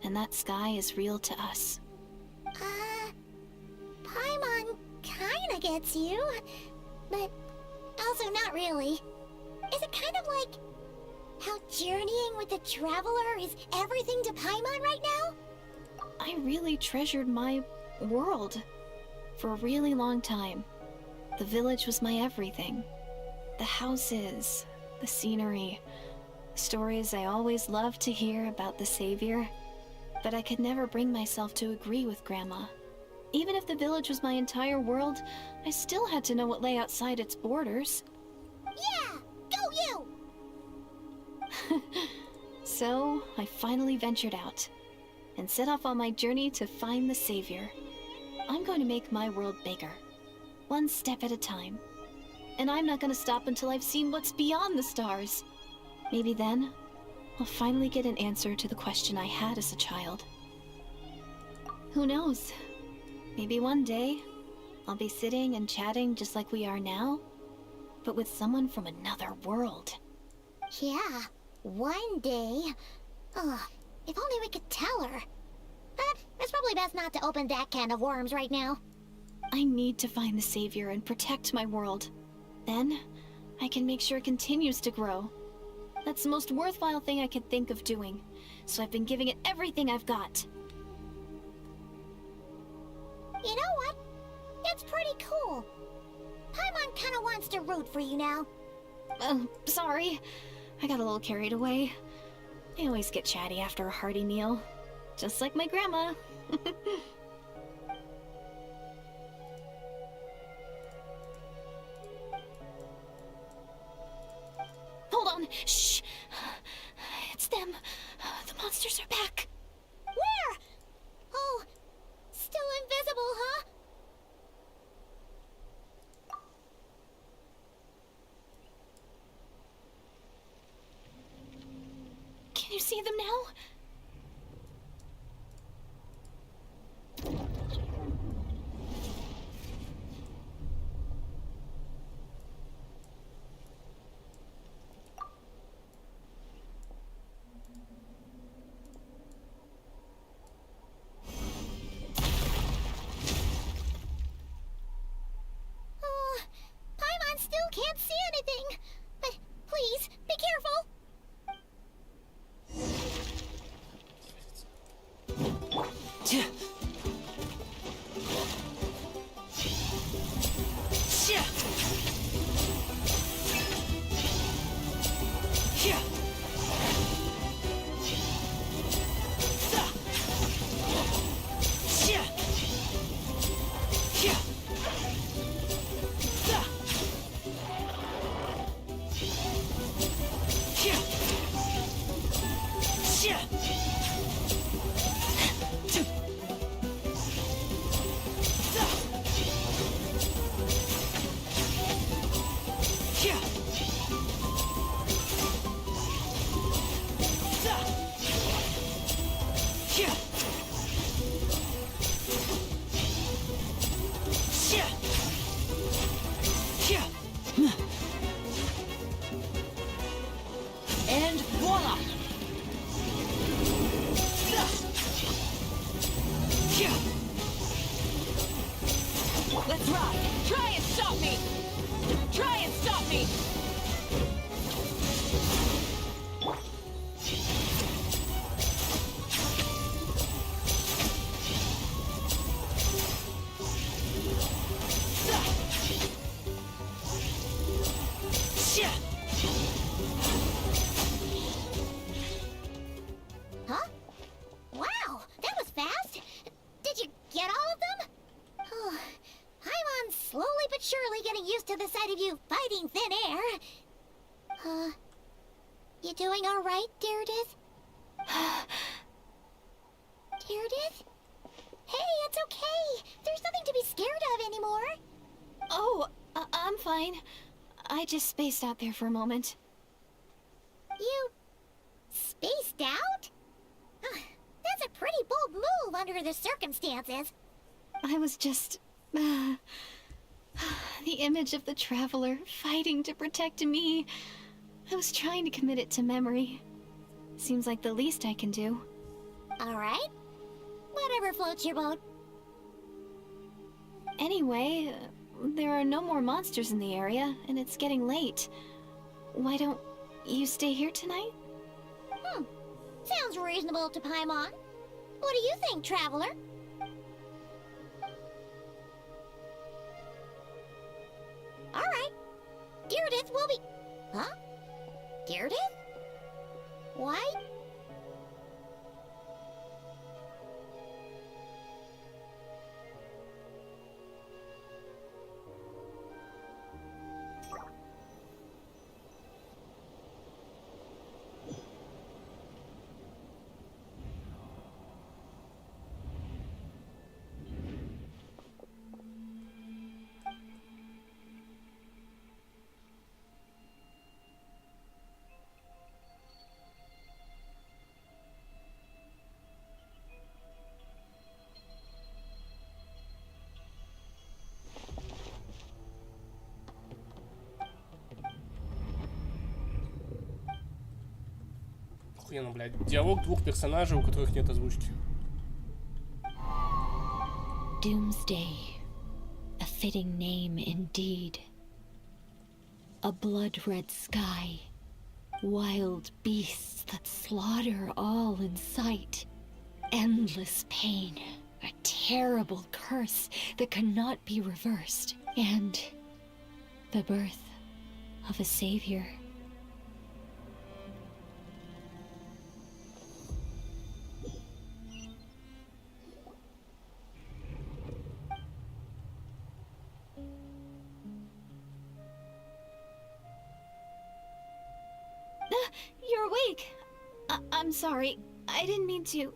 and that sky is real to us. Paimon kinda gets you, but also not really. Is it kind of like how journeying with the Traveler is everything to Paimon right now? I really treasured my world for a really long time. The village was my everything. The houses, the scenery, stories I always loved to hear about the Savior. But I could never bring myself to agree with Grandma. Even if the village was my entire world, I still had to know what lay outside its borders. Yeah! Go you! So, I finally ventured out, and set off on my journey to find the Savior. I'm going to make my world bigger, one step at a time. And I'm not going to stop until I've seen what's beyond the stars. Maybe then, I'll finally get an answer to the question I had as a child. Who knows? Maybe one day, I'll be sitting and chatting just like we are now, but with someone from another world. Yeah, one day. Ugh, if only we could tell her. But it's probably best not to open that can of worms right now. I need to find the Savior and protect my world. Then, I can make sure it continues to grow. That's the most worthwhile thing I could think of doing, so I've been giving it everything I've got. You know what? It's pretty cool. Paimon kinda wants to root for you now. Sorry. I got a little carried away. I always get chatty after a hearty meal. Just like my grandma. Hold on. Shh. It's them. The monsters are back. Where? Oh, still invisible, huh? Can you see them now? Paimon still can't see anything. But please, be careful. And voila! Let's rock! Try and stop me! Try and stop me! Huh? Wow, that was fast. Did you get all of them? Oh, Paimon's slowly but surely getting used to the sight of you fighting thin air. You doing all right, Deirdith? Deirdith? Hey, it's okay. There's nothing to be scared of anymore. Oh, I'm fine. I just spaced out there for a moment. You spaced out? That's a pretty bold move under the circumstances. I was just... the image of the Traveler fighting to protect me. I was trying to commit it to memory. Seems like the least I can do. Alright. Whatever floats your boat. Anyway, there are no more monsters in the area, and it's getting late. Why don't you stay here tonight? Sounds reasonable to Paimon. What do you think, Traveler? Alright. Deirdith will be... Huh? Deirdith? Why? Охуенно, блядь. Диалог двух персонажей, у которых нет озвучки. Doomsday. A fitting name indeed. A blood-red sky. Wild beasts that slaughter all in sight. Endless pain. A terrible curse that cannot be reversed. And the birth of a savior. You're awake. I'm sorry. I didn't mean to,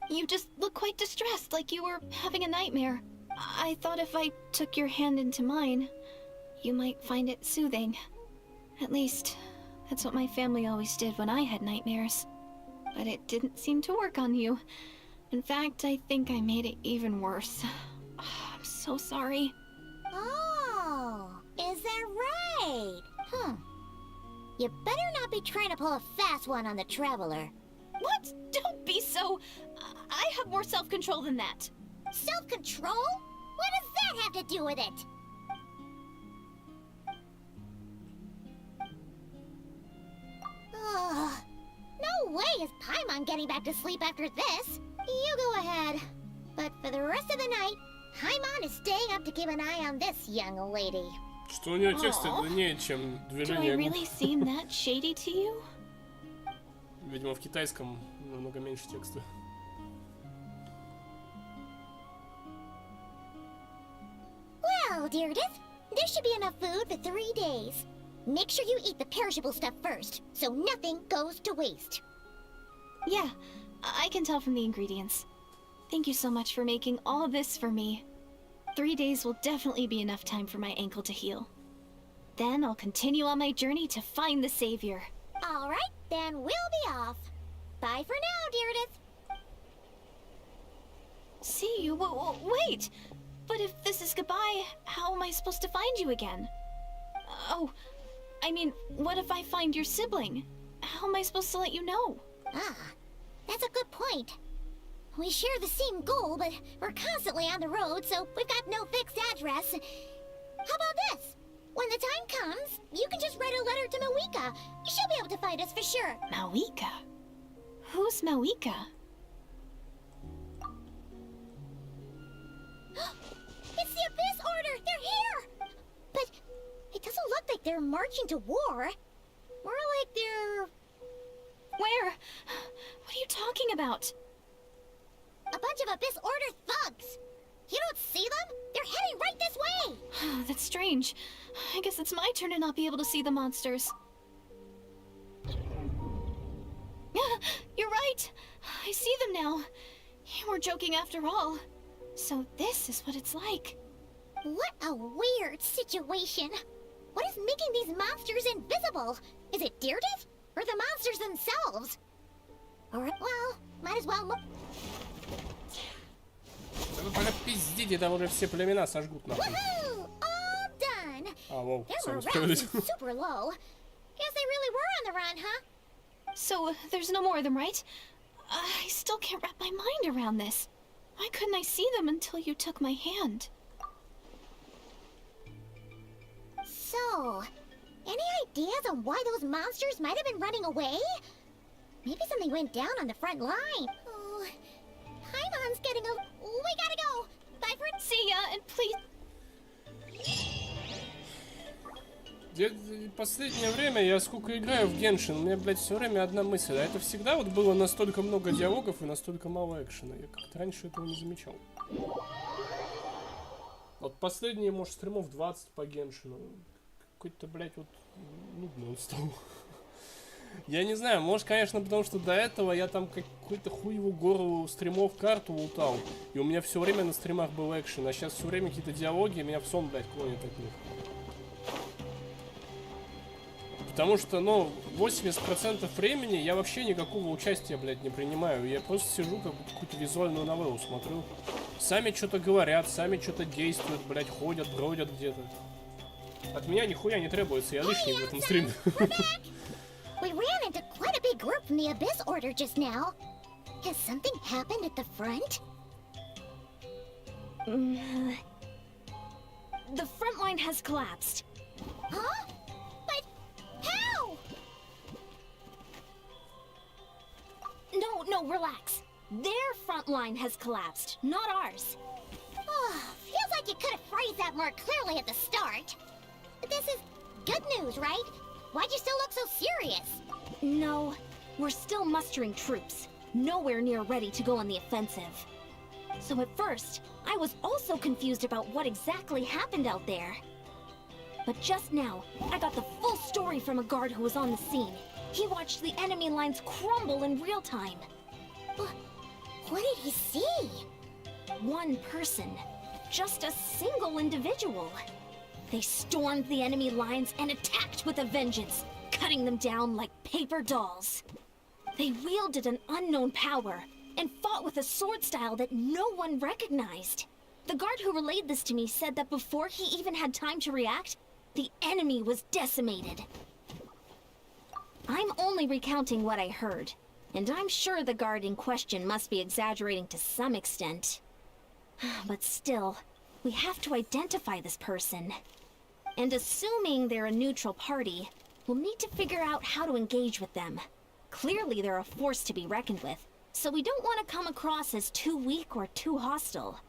You just look quite distressed, like you were having a nightmare. I thought if I took your hand into mine, you might find it soothing. At least, that's what my family always did when I had nightmares. But it didn't seem to work on you. In fact, I think I made it even worse. I'm so sorry. Oh, is that right? You better not be trying to pull a fast one on the Traveler. What? Don't be so... I have more self-control than that. Self-control? What does that have to do with it? Ugh. No way is Paimon getting back to sleep after this. You go ahead. But for the rest of the night, Paimon is staying up to keep an eye on this young lady. Что у нее тексты длиннее, чем Do I движение губ. really seem that shady to you? Видимо, в китайском намного меньше текста. Well, Deirdith, there should be enough food for 3 days. Make sure you eat the perishable stuff first, so nothing goes to waste. Yeah, I can tell from the ingredients. Thank you so much for making all this for me. 3 days will definitely be enough time for my ankle to heal. Then I'll continue on my journey to find the savior. All right, then we'll be off. Bye for now, Deirdith. See you? Wait! But if this is goodbye, how am I supposed to find you again? Oh, I mean, what if I find your sibling? How am I supposed to let you know? Ah, that's a good point. We share the same goal, but we're constantly on the road, so we've got no fixed address. How about this? When the time comes, you can just write a letter to Mawika. She'll be able to find us for sure. Mawika? Who's Mawika? It's the Abyss Order! They're here! But it doesn't look like they're marching to war. More like they're... Where? What are you talking about? a bunch of Abyss Order thugs. You don't see them? They're heading right this way! That's strange. I guess it's my turn to not be able to see the monsters. You're right. I see them now. You were joking after all. So this is what it's like. What a weird situation. What is making these monsters invisible? Is it Deirdith? Or the monsters themselves? Alright, well, might as well... Да вы пора пиздите, там уже все племена сожгут нахуй. Woohoo! All done! whoa, Their сами morale справились. seems super low. Guess they really were on the run, huh? So, there's no more of them, right? I still can't wrap my mind around this. Why couldn't I see them until you took my hand? So, any ideas on why those monsters might have been running away? Maybe something went down on the front line. Oh, Paimon's getting a... We gotta go! Bye for... See ya, and please... Последнее время я сколько играю в Genshin, у меня, блядь, все время одна мысль. А это всегда вот было настолько много диалогов и настолько мало экшена. Я как-то раньше этого не замечал. Вот последние, может, стримов 20 по Геншину. Какой-то, блядь, вот нудный он стал. Я не знаю, может, конечно, потому что до этого я там какую-то хуевую гору стримов карту лутал. И у меня все время на стримах был экшен. А сейчас все время какие-то диалоги, и меня в сон, блядь, клонит от них. Потому что, ну, 80% времени я вообще никакого участия, блядь, не принимаю. Я просто сижу, как какую-то визуальную новеллу смотрю. Сами что-то говорят, сами что-то действуют, блядь, ходят, бродят где-то. От меня нихуя не требуется, я лишний в этом стриме. We ran into quite a big group from the Abyss Order just now. Has something happened at the front? The front line has collapsed. Huh? But how? No, relax. Their front line has collapsed, not ours. Oh, feels like you could have phrased that more clearly at the start. But this is good news, right? Why'd you still look so serious? No, we're still mustering troops. Nowhere near ready to go on the offensive. So at first, I was also confused about what exactly happened out there. But just now, I got the full story from a guard who was on the scene. He watched the enemy lines crumble in real time. What did he see? One person. Just a single individual. They stormed the enemy lines and attacked with a vengeance, cutting them down like paper dolls. They wielded an unknown power and fought with a sword style that no one recognized. The guard who relayed this to me said that before he even had time to react, the enemy was decimated. I'm only recounting what I heard, and I'm sure the guard in question must be exaggerating to some extent. But still, we have to identify this person. And assuming they're a neutral party, we'll need to figure out how to engage with them. Clearly they're a force to be reckoned with, so we don't want to come across as too weak or too hostile.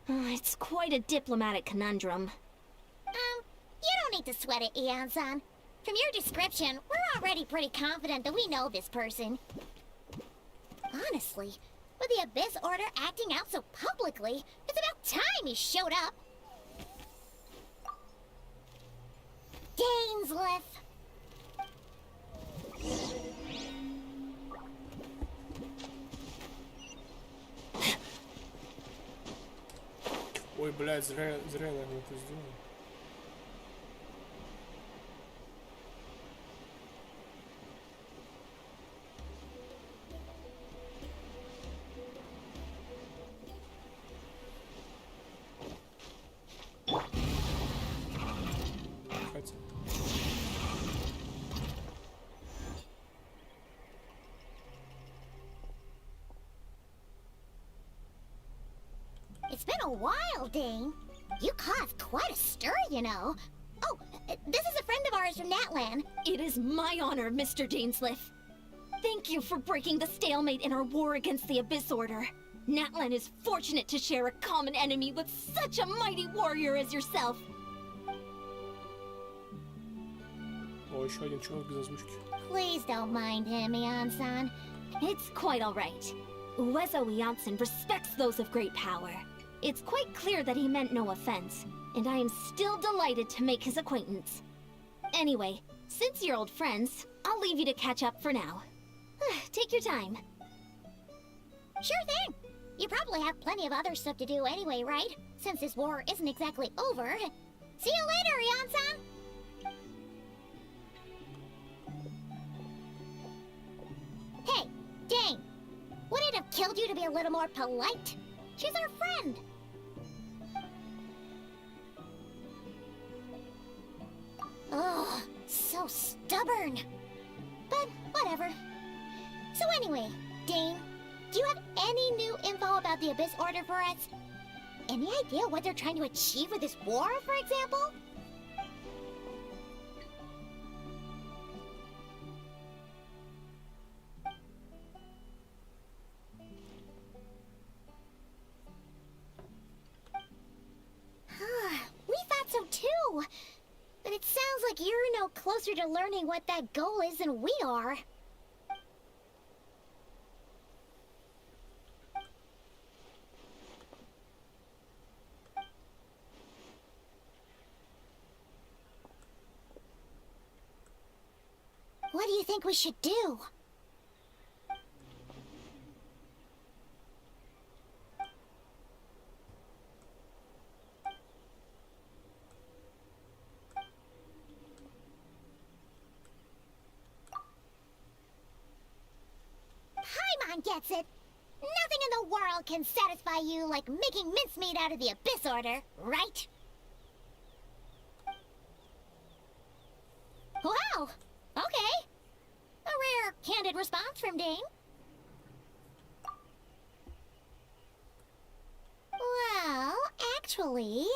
It's quite a diplomatic conundrum. You don't need to sweat it, Eon-san. From your description, we're already pretty confident that we know this person. Honestly, with the Abyss Order acting out so publicly, it's about time he showed up. Dainsleif! Ой, блядь, зря, наверное, это сделал. Хотя... It's been a while, Dane. You caused quite a stir, you know. Oh, this is a friend of ours from Natlan. It is my honor, Mr. Dainsleif. Thank you for breaking the stalemate in our war against the Abyss Order. Natlan is fortunate to share a common enemy with such a mighty warrior as yourself. О, еще один человек без озвучки. Please don't mind him, Eon-san. It's quite all right. Uezo Eonson respects those of great power. It's quite clear that he meant no offense, and I am still delighted to make his acquaintance. Anyway, since you're old friends, I'll leave you to catch up for now. Take your time. Sure thing. You probably have plenty of other stuff to do anyway, right? Since this war isn't exactly over. See you later, Eon-san! Hey, Dane! Would it have killed you to be a little more polite? She's our friend! Ugh, so stubborn. But whatever. So anyway, Dane, do you have any new info about the Abyss Order for us? Any idea what they're trying to achieve with this war, for example? We thought so too. But it sounds like you're no closer to learning what that goal is than we are. What do you think we should do? Paimon gets it. Nothing in the world can satisfy you like making mincemeat out of the Abyss Order, right? Wow! Okay. A rare, candid response from Dane. Well, actually,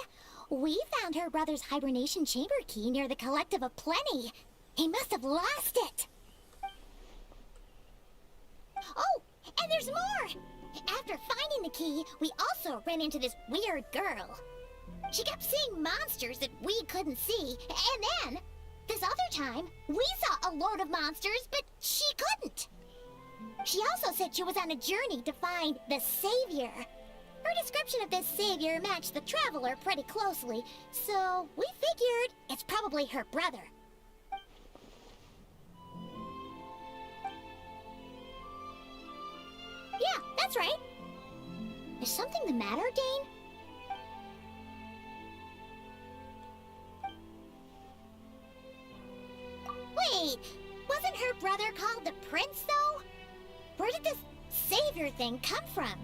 we found her brother's hibernation chamber key near the Collective of Plenty. He must have lost it. Oh, and there's more! After finding the key, we also ran into this weird girl. She kept seeing monsters that we couldn't see, and then, this other time, we saw a load of monsters, but she couldn't. She also said she was on a journey to find the Savior. Her description of this Savior matched the Traveler pretty closely, so we figured it's probably her brother. Yeah, that's right. Is something the matter, Dane? Wait, wasn't her brother called the Prince, though? Where did this Savior thing come from?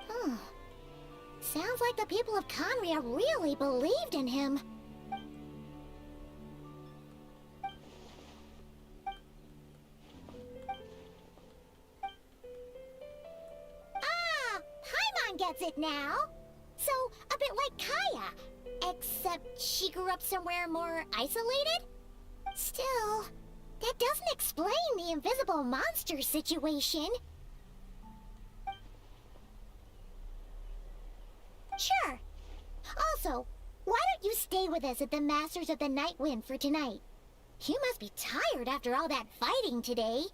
Huh. Sounds like the people of Conria really believed in him. Paimon gets it now. So, a bit like Kaya, except she grew up somewhere more isolated? Still, that doesn't explain the invisible monster situation. Sure. Also, why don't you stay with us at the Masters of the Night Wind for tonight? You must be tired after all that fighting today.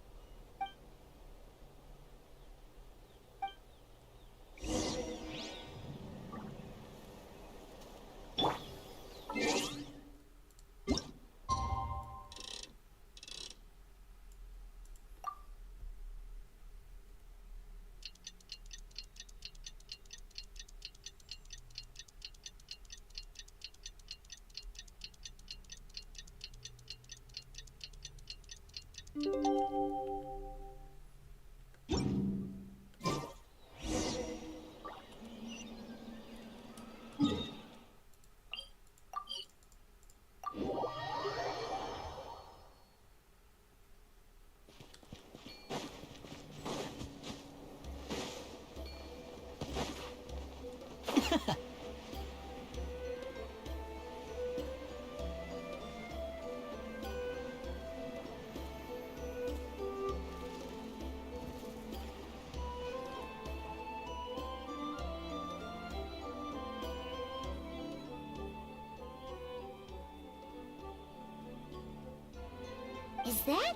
Is that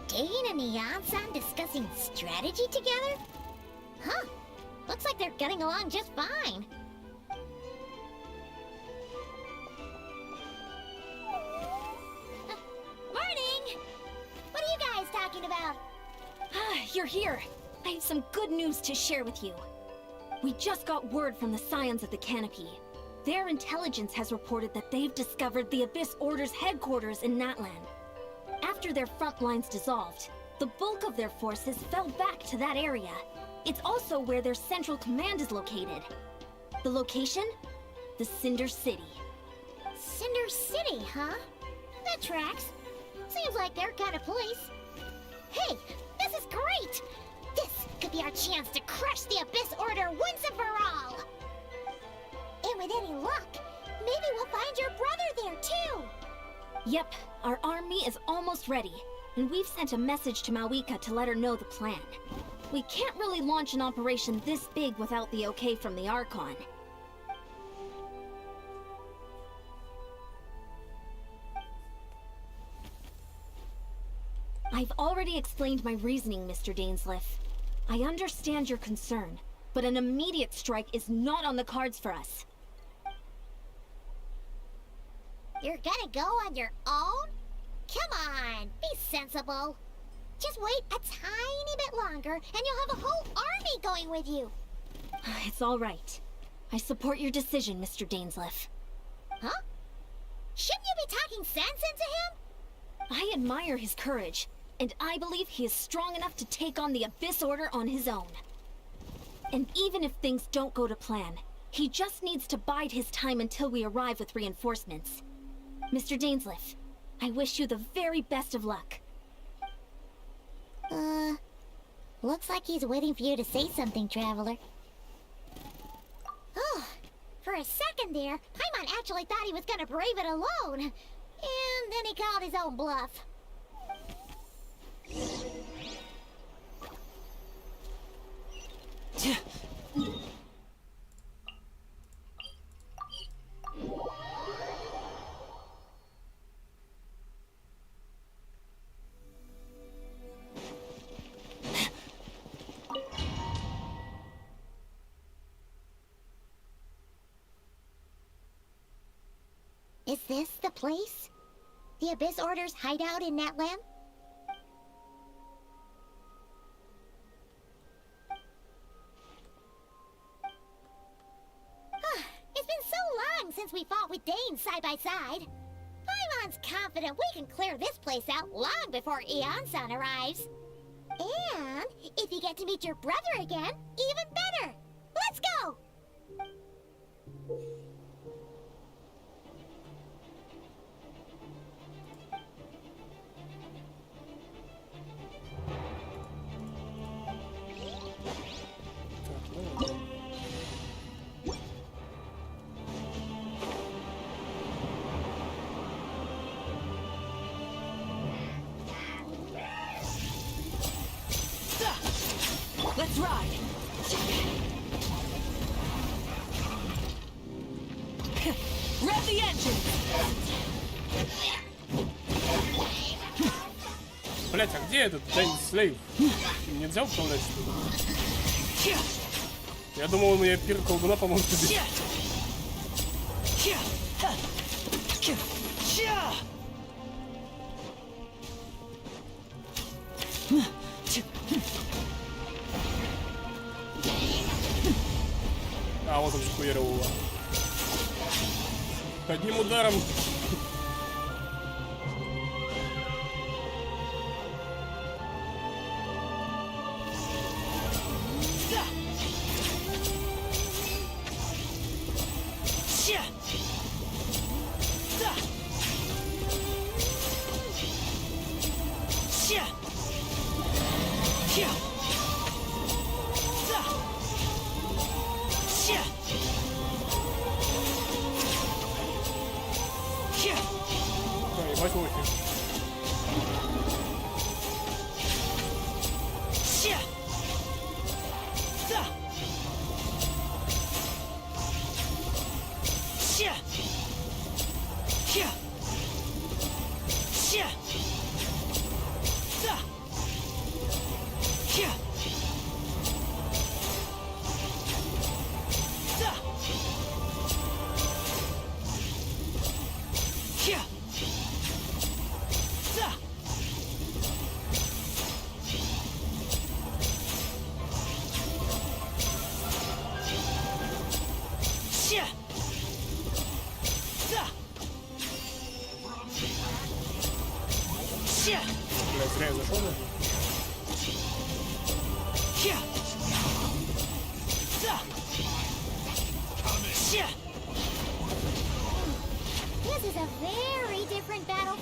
Dane and Neon-san discussing strategy together? Huh. Looks like they're getting along just fine. Morning! What are you guys talking about? You're here. I have some good news to share with you. We just got word from the Scions of the Canopy. Their intelligence has reported that they've discovered the Abyss Order's headquarters in Natlan. After after their front lines dissolved, the bulk of their forces fell back to that area. It's also where their central command is located. The location? The Cinder City. Cinder City, huh? That tracks. Seems like their kind of place. Hey, this is great! This could be our chance to crush the Abyss Order once and for all! And with any luck, maybe we'll find your brother there too! Yep, our army is almost ready, and we've sent a message to Mawika to let her know the plan. We can't really launch an operation this big without the okay from the Archon. I've already explained my reasoning, Mr. Dainsleif. I understand your concern, but an immediate strike is not on the cards for us. You're gonna go on your own? Come on, be sensible. Just wait a tiny bit longer and you'll have a whole army going with you. It's all right. I support your decision, Mr. Dainsleif. Huh? Shouldn't you be talking sense into him? I admire his courage, and I believe he is strong enough to take on the Abyss Order on his own. And even if things don't go to plan, he just needs to bide his time until we arrive with reinforcements. Mr. Dainsleif, I wish you the very best of luck. Looks like he's waiting for you to say something, Traveler. Oh, for a second there, Paimon actually thought he was gonna brave it alone. And then he called his own bluff. Is this the place? The Abyss Order's hideout in Natlan? It's been so long since we fought with Dane side by side. Paimon's confident we can clear this place out long before Eon-san arrives. And if you get to meet your brother again, even better. Let's go! Let's ride! Rev the engine! Блять, а где этот Дайнслейв? Нельзя управлять, что ли? Я думал, он мне пир колдуна поможет убить. А, вот он захуярил его. Одним ударом.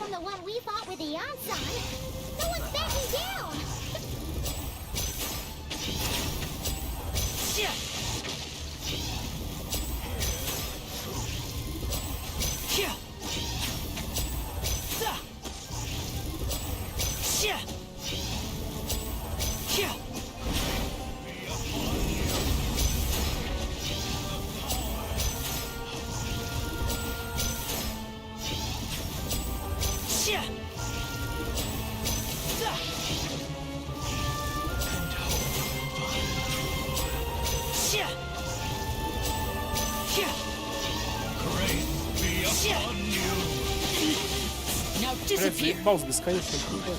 from the one we fought with the Yansan. No one's backing down. Блядь, заебал с бесконечным путем.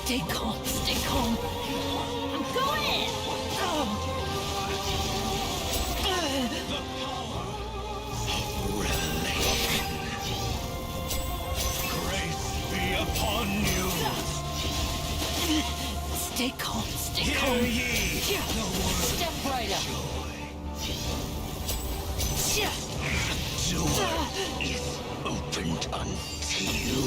Stay calm, stay calm. I'm going in. Stay calm, stay calm. Step right up. Door is opened unto you.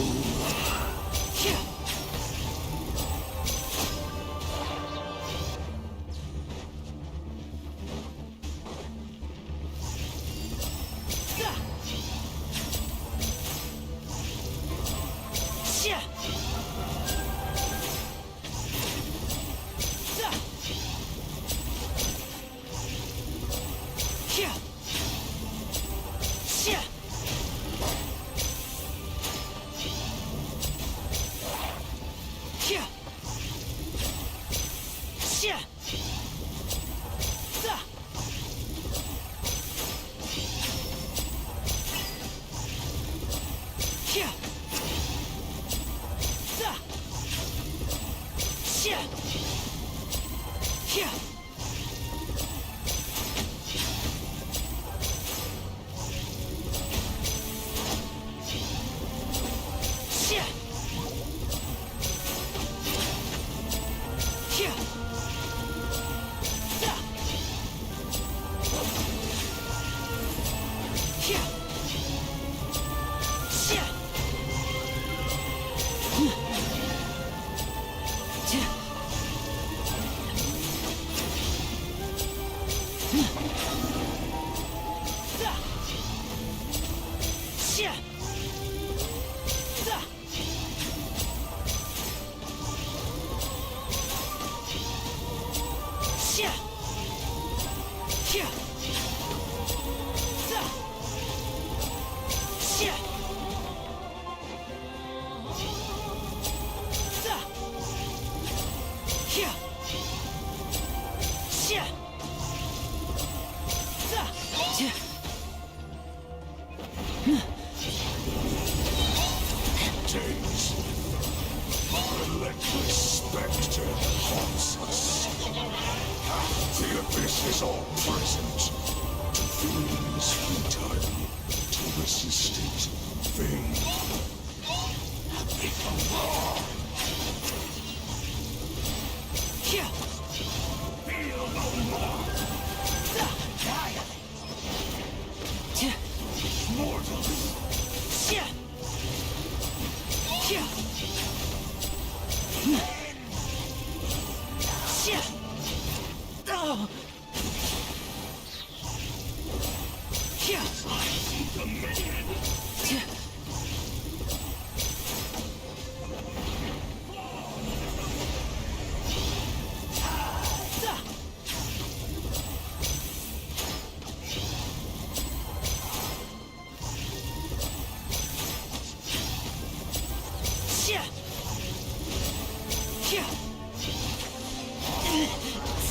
Days. Relentless spectre haunts us. The abyss is all present. To feel is futile. To resist it, vain. Feel no more. Mortals.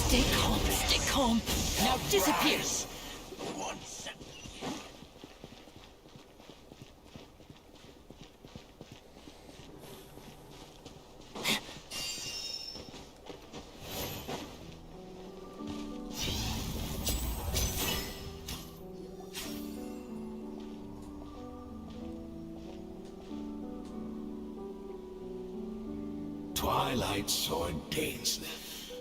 Stay calm, stay calm. Now disappear. Twilight. Twilight Sword Dainsleif.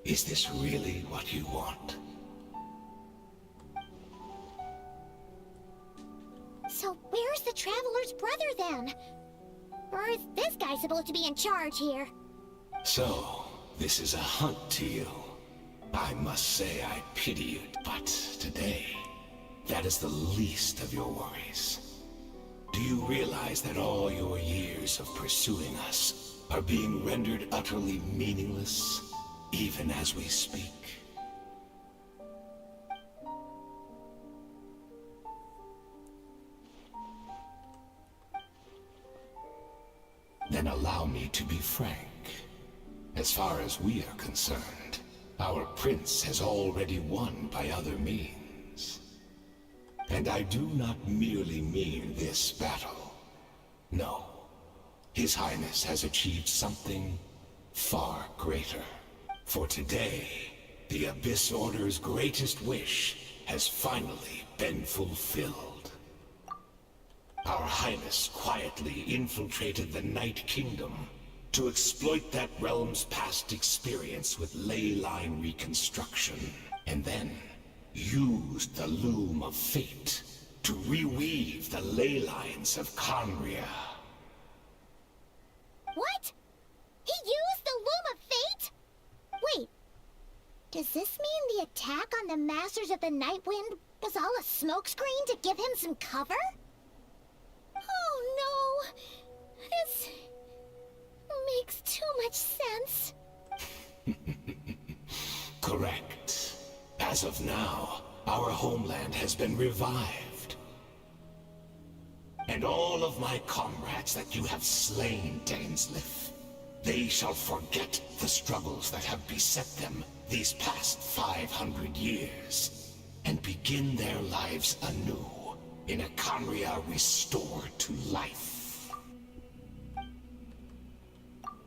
Is this really what you want? So where's the Traveler's brother then? Or is this guy supposed to be in charge here? So, this is a hunt to you. I must say I pity you, but today, that is the least of your worries. Do you realize that all your years of pursuing us are being rendered utterly meaningless, even as we speak? Then allow me to be frank. As far as we are concerned, our prince has already won by other means. And I do not merely mean this battle. No. His Highness has achieved something far greater. For today, the Abyss Order's greatest wish has finally been fulfilled. Our Highness quietly infiltrated the Night Kingdom to exploit that realm's past experience with ley line reconstruction, and then used the Loom of Fate to reweave the ley lines of Conria. What? He used the Loom of Fate? Wait, does this mean the attack on the Masters of the Night Wind was all a smokescreen to give him some cover? Oh no, this makes too much sense. Correct. As of now, our homeland has been revived. And all of my comrades that you have slain, Dainsleif, they shall forget the struggles that have beset them these past 500 years, and begin their lives anew in a Conria restored to life.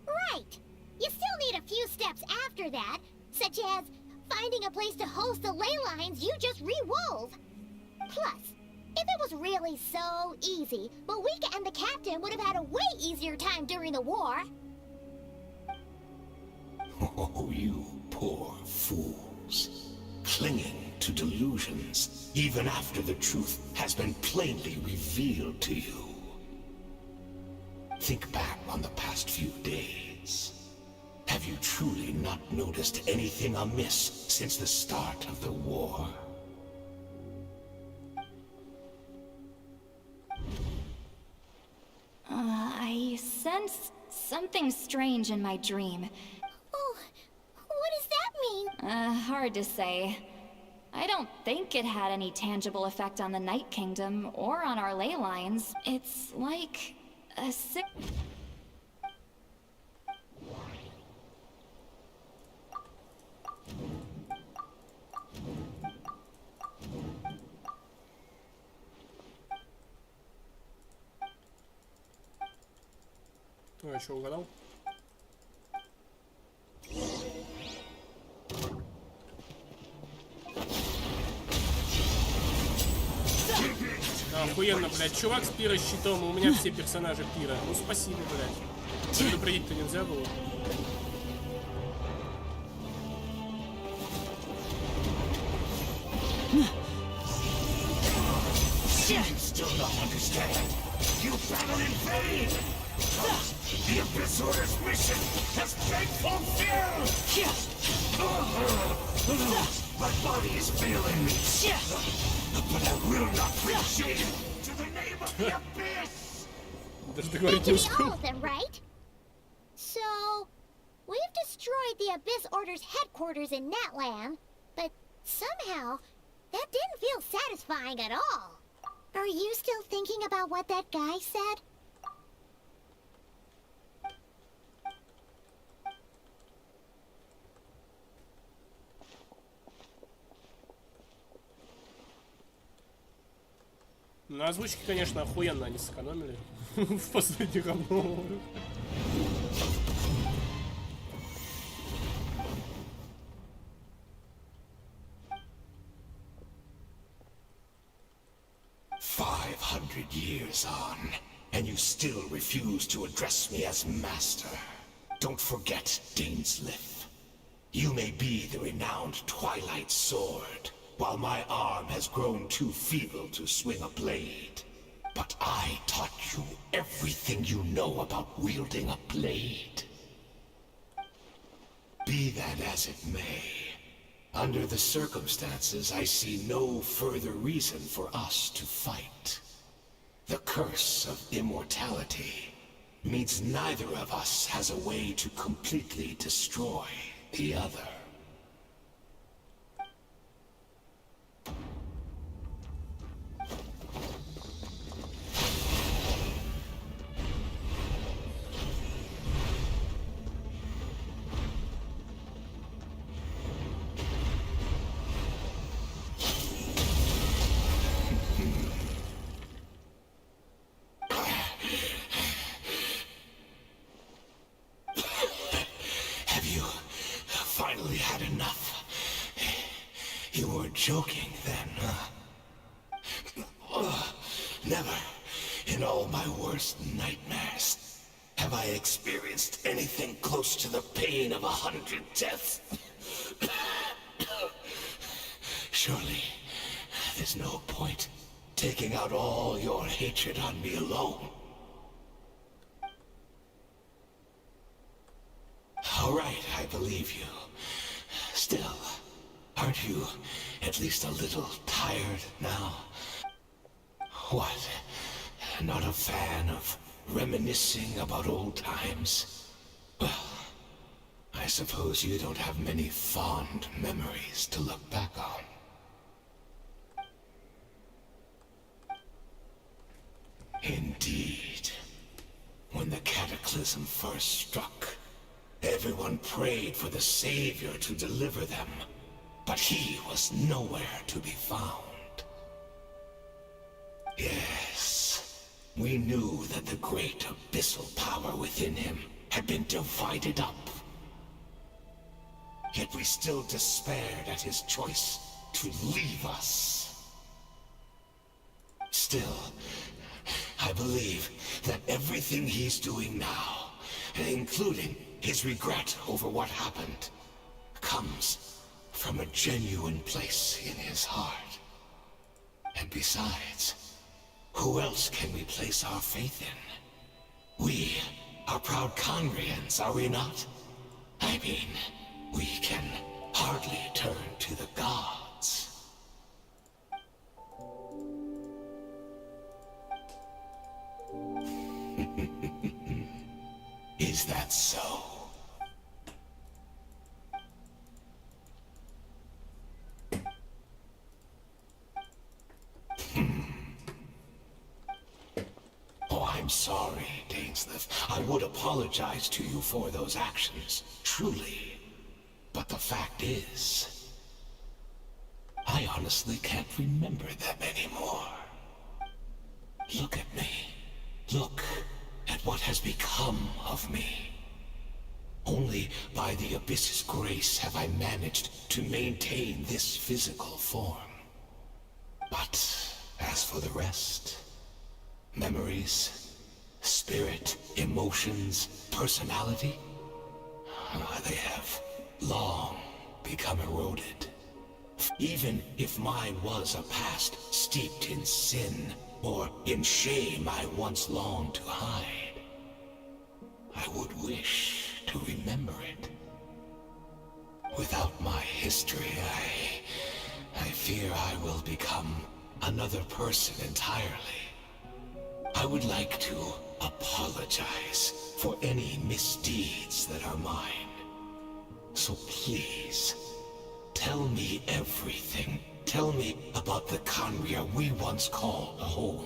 Right. You still need a few steps after that, such as finding a place to host the ley lines you just re-wove. Plus, if it was really so easy, Malika and the captain would have had a way easier time during the war. Oh, you poor fools. Clinging to delusions, even after the truth has been plainly revealed to you. Think back on the past few days. Have you truly not noticed anything amiss since the start of the war? I sense something strange in my dream. Oh, what does that mean? Hard to say. I don't think it had any tangible effect on the Night Kingdom or on our ley lines. It's like a sick... Ну, я что, угадал? Охуенно, блядь, чувак с пира щитом, у меня все персонажи пира. Ну спасибо, блядь. Предупредить-то нельзя было. You still not understand. You battle in vain. The Abyss Order's mission has been fulfilled. My body is failing me. But I will not bring shame to the name of the Abyss. Даже That договорить не could be all успел. of them, right? So, we've destroyed the Abyss Order's headquarters in Natlan, but somehow, that didn't feel satisfying at all. Are you still thinking about what that guy said? На озвучке, конечно, охуенно они сэкономили. В последних обновах. $500 years on, and you still refuse to address me as master. Don't forget, Dainsleif. You may be the renowned Twilight Sword, while my arm has grown too feeble to swing a blade. But I taught you everything you know about wielding a blade. Be that as it may, under the circumstances, I see no further reason for us to fight. The curse of immortality means neither of us has a way to completely destroy the other. Finally had enough. You were joking then, huh? Never, in all my worst nightmares, have I experienced anything close to the pain of 100 deaths. Surely, there's no point taking out all your hatred on me alone. All right, I believe you. Still, aren't you at least a little tired now? What? Not a fan of reminiscing about old times? Well, I suppose you don't have many fond memories to look back on. Indeed. When the cataclysm first struck, everyone prayed for the Savior to deliver them, but he was nowhere to be found. Yes, we knew that the great abyssal power within him had been divided up. Yet we still despaired at his choice to leave us. Still, I believe that everything he's doing now, including his regret over what happened, comes from a genuine place in his heart. And besides, who else can we place our faith in? We are proud Conrians, are we not? I mean, we can hardly turn to the gods. Is that so? Oh, I'm sorry, Dainsleif. I would apologize to you for those actions, truly. But the fact is, I honestly can't remember them anymore. Look at me. Look at what has become of me. Only by the Abyss's grace have I managed to maintain this physical form. But as for the rest, memories, spirit, emotions, personality, they have long become eroded. Even if mine was a past steeped in sin, or in shame I once longed to hide, I would wish to remember it. Without my history, I fear I will become another person entirely. I would like to apologize for any misdeeds that are mine. So please, tell me everything. Tell me about the Conria we once called home.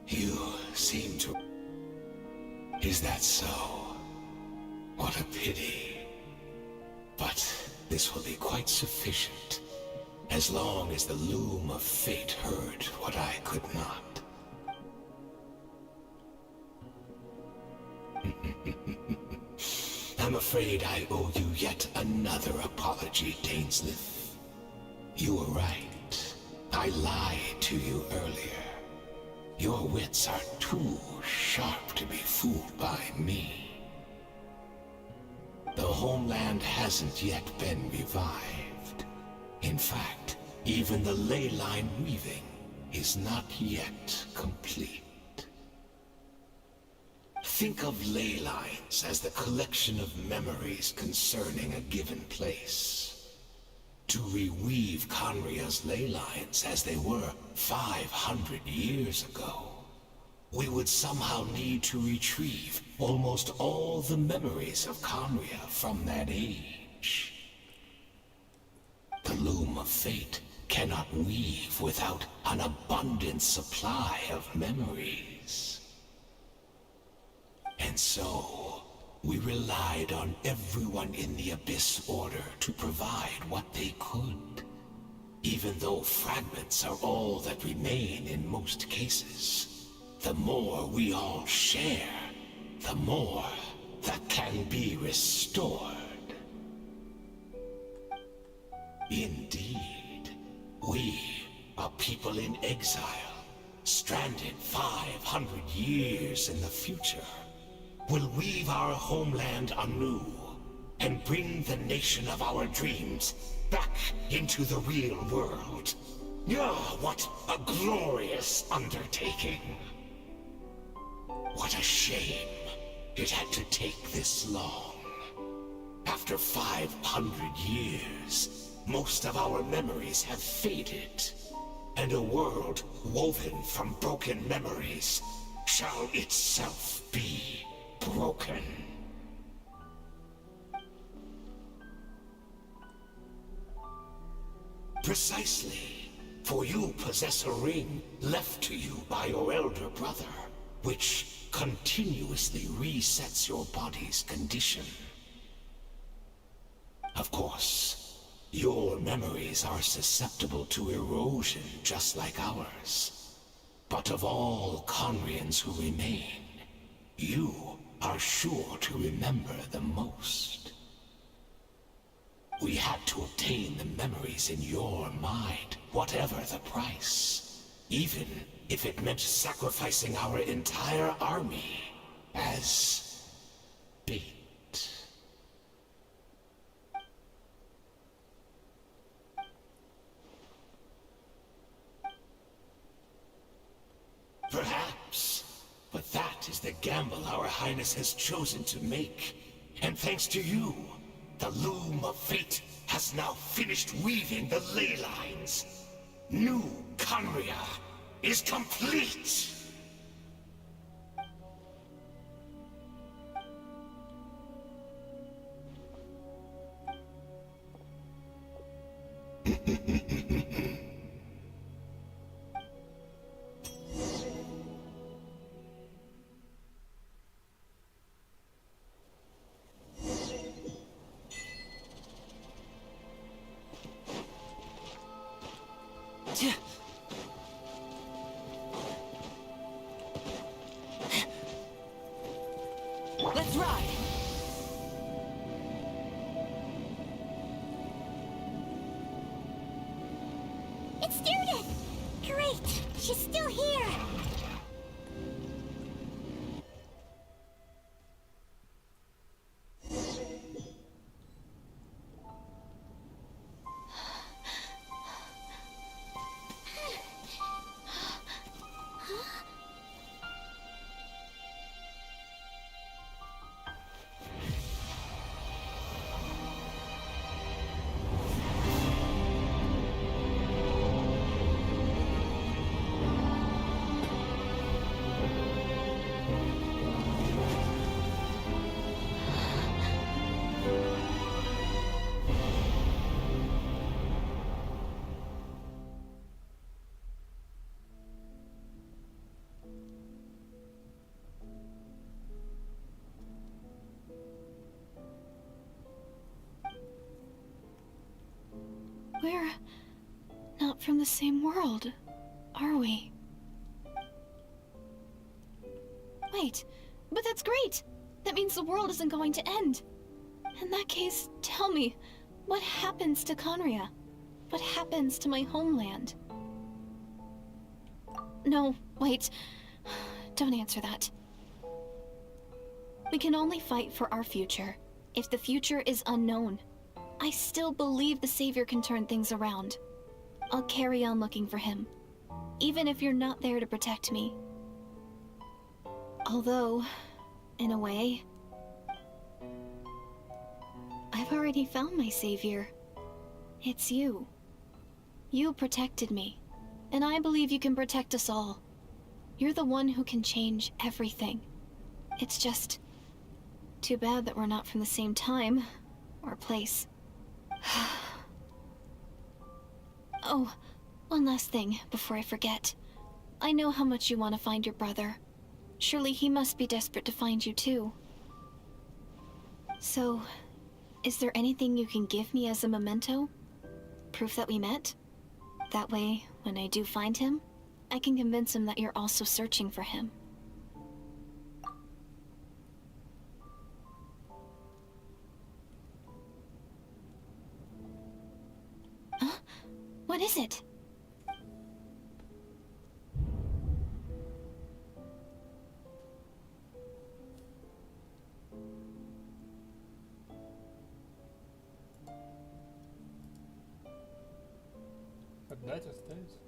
You seem to... Is that so? What a pity. But this will be quite sufficient. As long as the loom of fate heard what I could not. I'm afraid I owe you yet another apology, Dainsleif. You were right. I lied to you earlier. Your wits are too sharp to be fooled by me. The homeland hasn't yet been revived. In fact, even the ley line weaving is not yet complete. Think of ley lines as the collection of memories concerning a given place. To reweave Conria's ley lines as they were 500 years ago, we would somehow need to retrieve almost all the memories of Conria from that age. The loom of fate cannot weave without an abundant supply of memories. And so, we relied on everyone in the Abyss Order to provide what they could. Even though fragments are all that remain in most cases, the more we all share, the more that can be restored. Indeed, we, a people in exile, stranded 500 years in the future, will weave our homeland anew and bring the nation of our dreams back into the real world. Ah, what a glorious undertaking! What a shame it had to take this long. After 500 years, most of our memories have faded, and a world woven from broken memories shall itself be broken. Precisely, for you possess a ring left to you by your elder brother, which continuously resets your body's condition. Of course, your memories are susceptible to erosion just like ours. But of all Conrians who remain, you are sure to remember the most. We had to obtain the memories in your mind, whatever the price. Even if it meant sacrificing our entire army as bait. Perhaps, but that is the gamble our Highness has chosen to make. And thanks to you, the loom of fate has now finished weaving the ley lines. New Conria is complete! Let's ride! It's Judith! Great! She's still here! not from the same world, are we? Wait, but that's great! That means the world isn't going to end. In that case, tell me, what happens to Conria? What happens to my homeland? No, wait. Don't answer that. We can only fight for our future. If the future is unknown, I still believe the Savior can turn things around. I'll carry on looking for him, even if you're not there to protect me. Although, in a way, I've already found my Savior. It's you. You protected me, and I believe you can protect us all. You're the one who can change everything. It's just too bad that we're not from the same time or place. Oh, one last thing before I forget. I know how much you want to find your brother. Surely he must be desperate to find you too. So, is there anything you can give me as a memento? Proof that we met? That way, when I do find him, I can convince him that you're also searching for him. Huh? What is it? Отдать, оставить?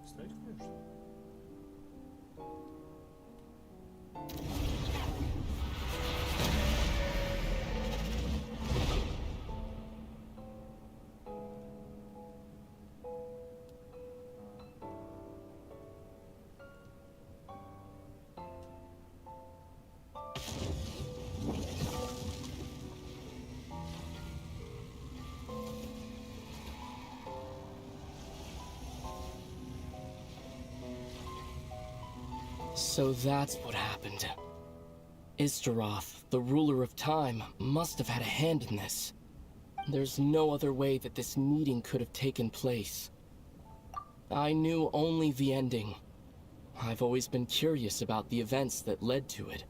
Оставить, конечно. So that's what happened. Istaroth, the ruler of time, must have had a hand in this. There's no other way that this meeting could have taken place. I knew only the ending. I've always been curious about the events that led to it.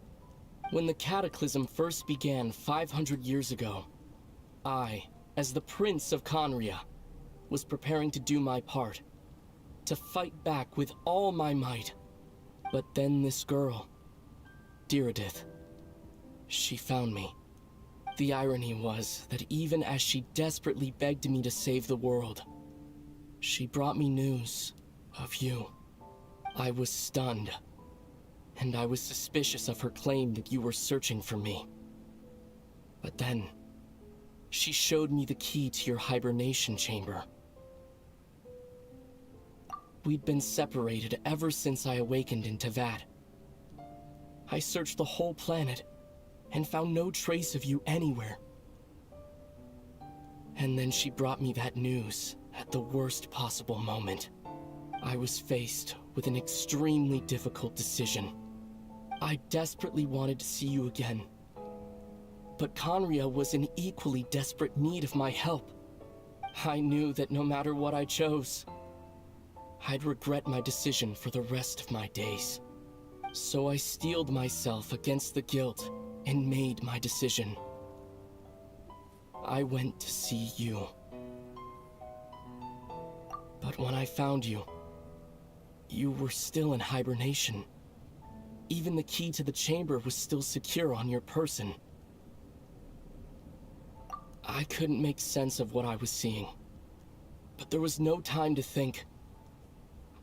When the Cataclysm first began 500 years ago, I, as the Prince of Conria, was preparing to do my part, to fight back with all my might. But then this girl, Diridith, she found me. The irony was that even as she desperately begged me to save the world, she brought me news of you. I was stunned, and I was suspicious of her claim that you were searching for me. But then, she showed me the key to your hibernation chamber. We'd been separated ever since I awakened in Teyvat. I searched the whole planet and found no trace of you anywhere. And then she brought me that news at the worst possible moment. I was faced with an extremely difficult decision. I desperately wanted to see you again. But Conria was in equally desperate need of my help. I knew that no matter what I chose, I'd regret my decision for the rest of my days. So I steeled myself against the guilt and made my decision. I went to see you. But when I found you, you were still in hibernation. Even the key to the chamber was still secure on your person. I couldn't make sense of what I was seeing, but there was no time to think.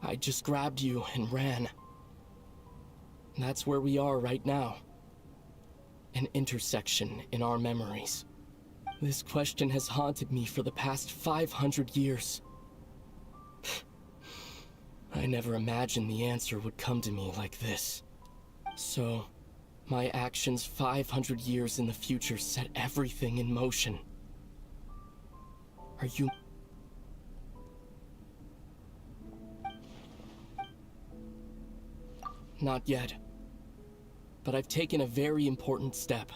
I just grabbed you and ran. That's where we are right now. An intersection in our memories. This question has haunted me for the past 500 years. I never imagined the answer would come to me like this. So, my actions 500 years in the future set everything in motion. Are you... Not yet. But I've taken a very important step.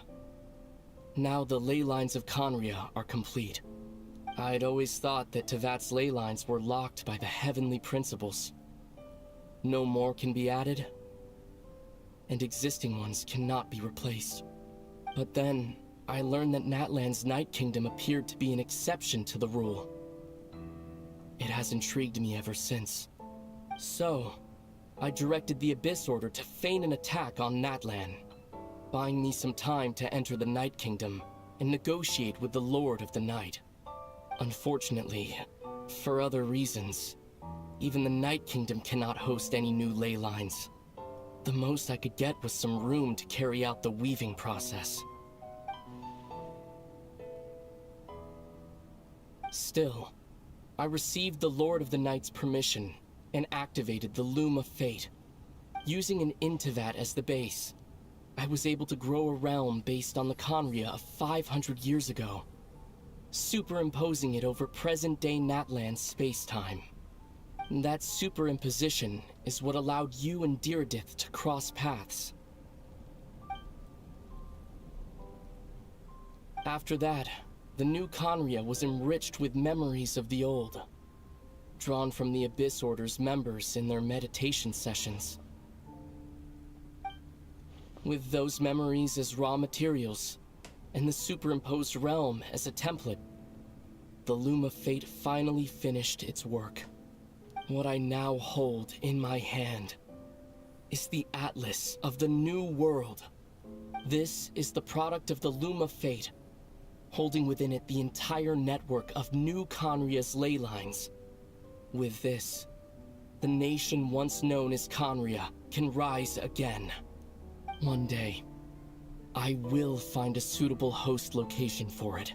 Now the ley lines of Conria are complete. I'd always thought that Tevat's ley lines were locked by the heavenly principles. No more can be added, and existing ones cannot be replaced. But then, I learned that Natlan's Night Kingdom appeared to be an exception to the rule. It has intrigued me ever since. So, I directed the Abyss Order to feign an attack on Natlan, buying me some time to enter the Night Kingdom and negotiate with the Lord of the Night. Unfortunately, for other reasons, even the Night Kingdom cannot host any new ley lines. The most I could get was some room to carry out the weaving process. Still, I received the Lord of the Night's permission and activated the Loom of Fate. Using an Intivat as the base, I was able to grow a realm based on the Conria of 500 years ago, superimposing it over present-day Natlan space-time. That superimposition is what allowed you and Diridith to cross paths. After that, the new Conria was enriched with memories of the old, drawn from the Abyss Order's members in their meditation sessions. With those memories as raw materials, and the superimposed realm as a template, the Loom of Fate finally finished its work. What I now hold in my hand is the Atlas of the New World. This is the product of the Loom of Fate, holding within it the entire network of new Conria's ley lines. With this, the nation once known as Conria can rise again. One day, I will find a suitable host location for it.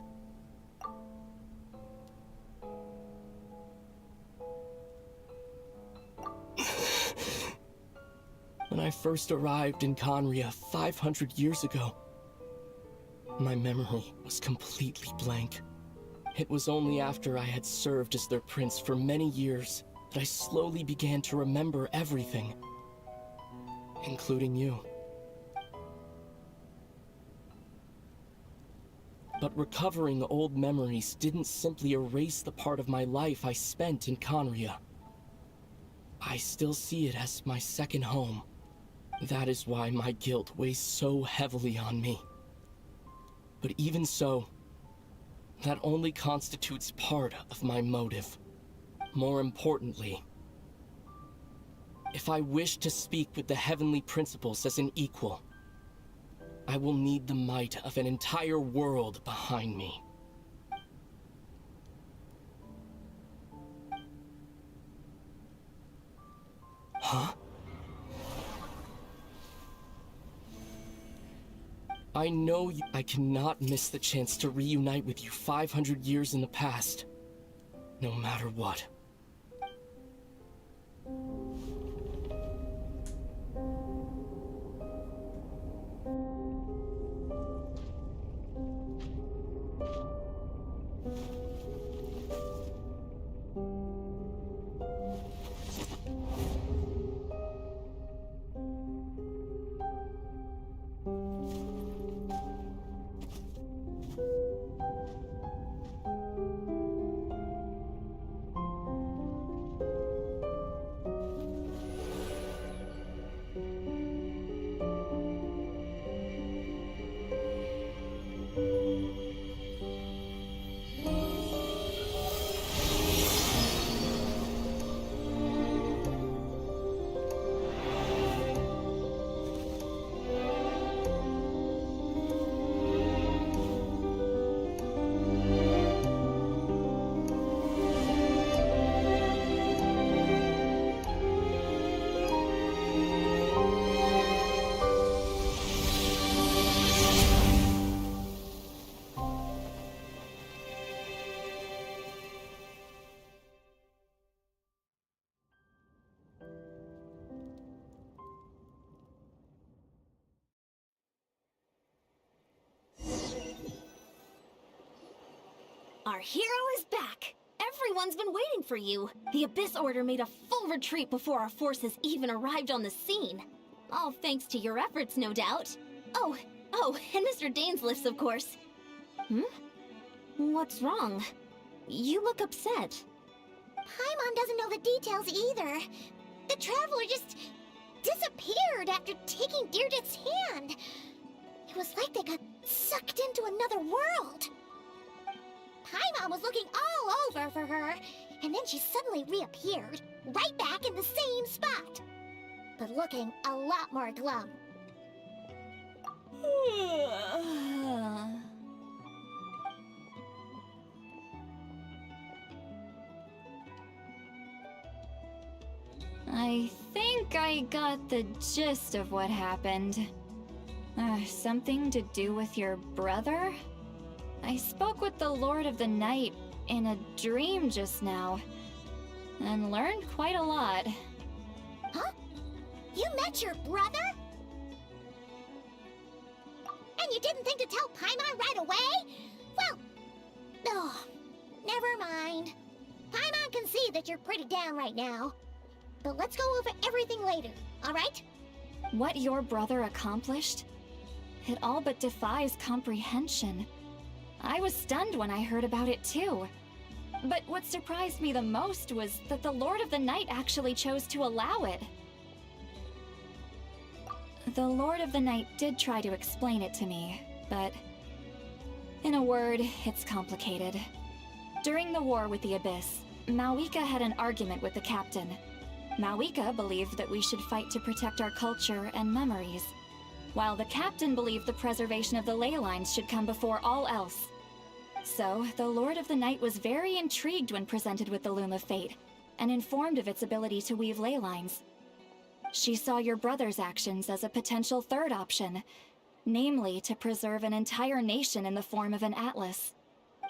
When I first arrived in Conria 500 years ago, my memory was completely blank. It was only after I had served as their prince for many years that I slowly began to remember everything, including you. But recovering old memories didn't simply erase the part of my life I spent in Conria. I still see it as my second home. That is why my guilt weighs so heavily on me. But even so, that only constitutes part of my motive. More importantly, if I wish to speak with the heavenly principles as an equal, I will need the might of an entire world behind me. Huh? I know I cannot miss the chance to reunite with you 500 years in the past, no matter what. Our hero is back! Everyone's been waiting for you! The Abyss Order made a full retreat before our forces even arrived on the scene. All thanks to your efforts, no doubt. Oh, and Mr. Dainsliff's, of course. What's wrong? You look upset. Paimon doesn't know the details either. The traveler just disappeared after taking Deirdre's hand. It was like they got sucked into another world. Paimon was looking all over for her, and then she suddenly reappeared, right back in the same spot. But looking a lot more glum. I think I got the gist of what happened. Something to do with your brother? I spoke with the Lord of the Night in a dream just now, and learned quite a lot. Huh? You met your brother? And you didn't think to tell Paimon right away? Well, oh, never mind. Paimon can see that you're pretty down right now. But let's go over everything later, alright? What your brother accomplished? It all but defies comprehension. I was stunned when I heard about it too. But what surprised me the most was that the Lord of the Night actually chose to allow it. The Lord of the Night did try to explain it to me, but in a word, it's complicated. During the war with the Abyss, Mawika had an argument with the captain. Mawika believed that we should fight to protect our culture and memories, while the captain believed the preservation of the ley lines should come before all else. So, the Lord of the Night was very intrigued when presented with the Loom of Fate, and informed of its ability to weave ley lines. She saw your brother's actions as a potential third option, namely to preserve an entire nation in the form of an atlas.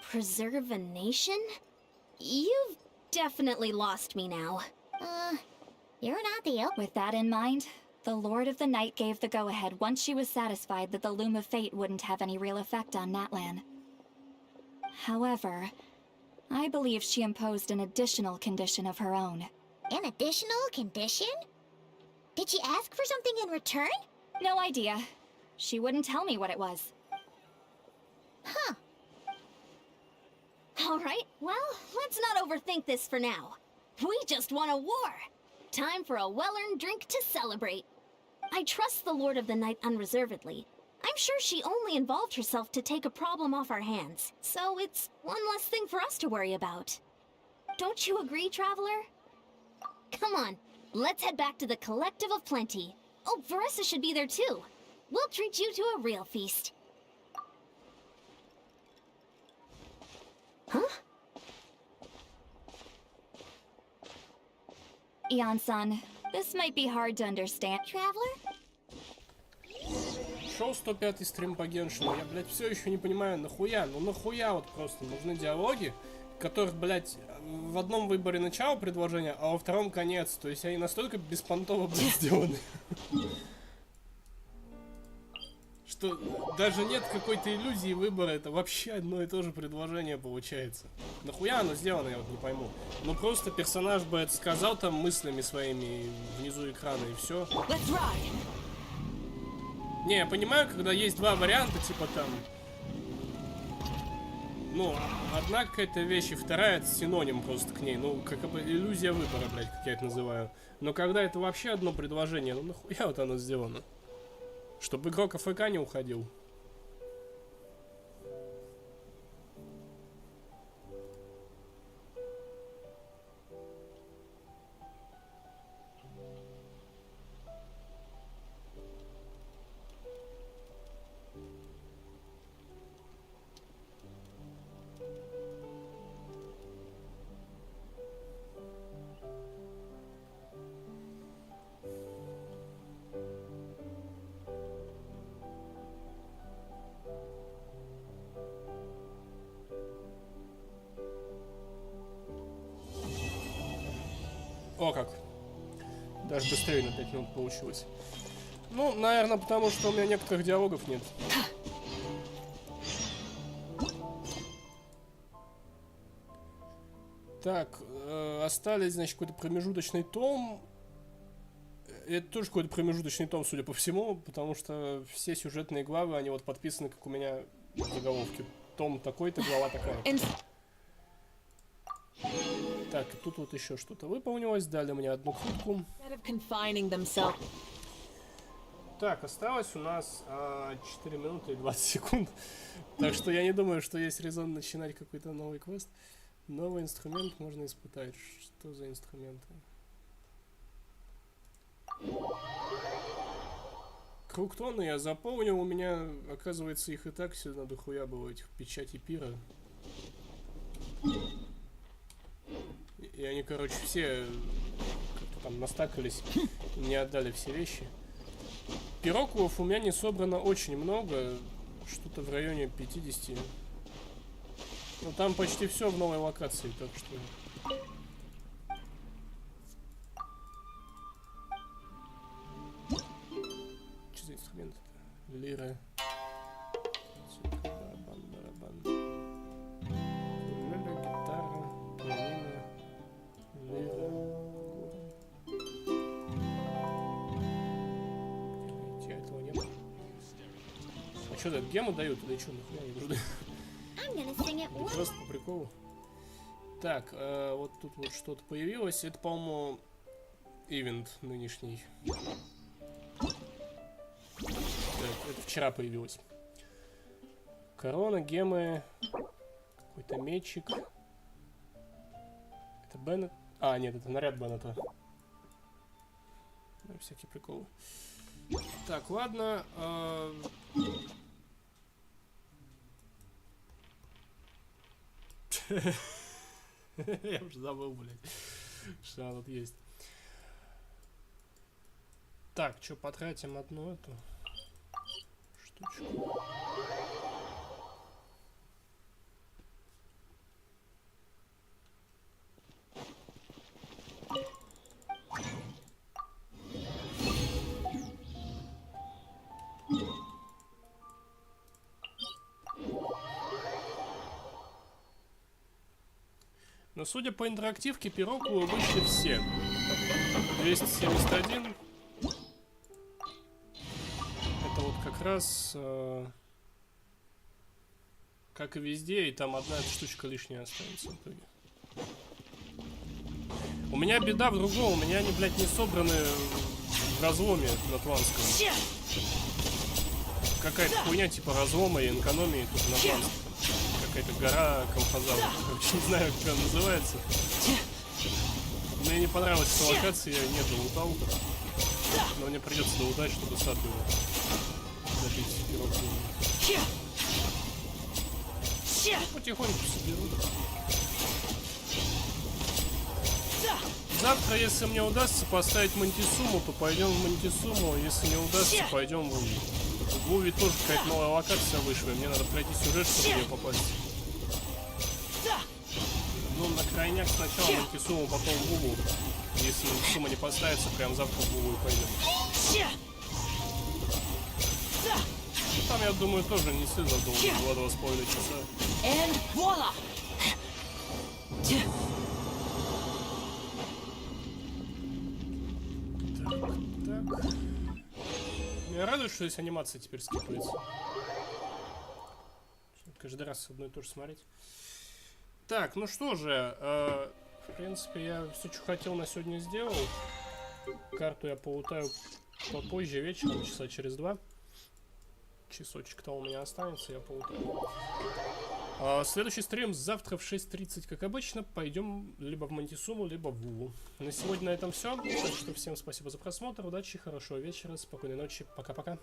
Preserve a nation? You've definitely lost me now. You're not the With that in mind, the Lord of the Night gave the go-ahead once she was satisfied that the Loom of Fate wouldn't have any real effect on Natlan. However, I believe she imposed an additional condition of her own. An additional condition? Did she ask for something in return? No idea. She wouldn't tell me what it was. Huh. Alright, well, let's not overthink this for now. We just won a war! Time for a well-earned drink to celebrate. I trust the Lord of the Night unreservedly. I'm sure she only involved herself to take a problem off our hands, so it's one less thing for us to worry about. Don't you agree, Traveler? Come on, let's head back to the Collective of Plenty. Oh, Veressa should be there too. We'll treat you to a real feast. Huh? Ian-san, this might be hard to understand. Traveler? Шел 105-й стрим по Геншину. Я, блядь, все еще не понимаю, нахуя? Ну нахуя вот просто нужны диалоги, которых, блядь, в одном выборе начало предложения, а во втором конец. То есть они настолько беспонтово, блядь, сделаны, что даже нет какой-то иллюзии выбора. Это вообще одно и то же предложение получается. Нахуя оно сделано, я вот не пойму. Ну просто персонаж бы это сказал там мыслями своими внизу экрана и все. Не, я понимаю, когда есть два варианта, типа там... Ну, одна какая-то вещь, и вторая это синоним просто к ней. Ну, как бы иллюзия выбора, блядь, как я это называю. Но когда это вообще одно предложение, ну нахуя вот оно сделано? Чтобы игрок АФК не уходил. О как. Даже быстрее на 5 минут получилось. Ну, наверное, потому что у меня некоторых диалогов нет. Так, остались, значит, какой-то промежуточный том. Это тоже какой-то промежуточный том, судя по всему, потому что все сюжетные главы, они вот подписаны, как у меня в заголовке. Том такой-то, глава такая. Так, и тут вот еще что-то выполнилось. Дали мне одну крутку. Instead of confining themselves. Так, осталось у нас 4 минуты и 20 секунд. Так что я не думаю, что есть резон начинать какой-то новый квест. Новый инструмент можно испытать. Что за инструменты? Круг тона я заполнил. У меня, оказывается, их и так сильно дохуя было, этих печатей пира. И они, короче, все как-то там настакались и не отдали все вещи. Пирокулов у меня не собрано очень много. Что-то в районе 50. Ну там почти все в новой локации, так что... Что за инструмент-то? Лира. Барабан, барабан. Укулеле, гитара, пианино, лира, горн. Этого нет. А что, это гему дают или что? Нахуя не нужны? Просто по приколу. Так, вот тут вот что-то появилось. Это, по-моему, ивент нынешний. Так, это вчера появилось. Корона, гемы, какой-то мечик. Это Беннет. А, нет, это наряд Беннета. Ну, всякие приколы. Так, ладно. Я уже забыл, блядь, что она тут есть. Так, что, потратим одну эту штучку. Но судя по интерактивке, пирокулы вышли все. 271. Это вот как раз как и везде, и там одна эта штучка лишняя останется в итоге. У меня беда в другом, у меня они, блядь, не собраны в разломе натланском. Какая-то хуйня типа разлома и экономии тут натланском. Какая-то гора колхозавров. Короче, не знаю, как она называется. Мне не понравилась эта локация, я не долутал. Но мне придется долутать, чтобы статую добить пирокулами. Потихоньку соберу. Завтра, если мне удастся поставить Мантисуму, то пойдем в Мантисуму. Если не удастся, пойдем в Вуви. В Вуви тоже какая-то новая локация вышла. Мне надо пройти сюжет, чтобы в нее попасть. Ну, на крайняк сначала Мантисуму, потом в Вуву. Если Мантисума не поставится, прям завтра в Вуву и пойдем. Там, я думаю, тоже не сильно долго, 2,5 часа. Так. Меня радует, что здесь анимация теперь скипается. Каждый раз одно и то же смотреть. Так, ну что же, в принципе, я все, что хотел, на сегодня сделал. Карту я полутаю попозже вечером, часа через 2. Часочек-то у меня останется, я полутаю. Следующий стрим завтра в 6:30, как обычно. Пойдем либо в Мантисуму, либо в Вуву. На сегодня на этом все. Так что всем спасибо за просмотр, удачи, хорошего вечера, спокойной ночи, пока-пока.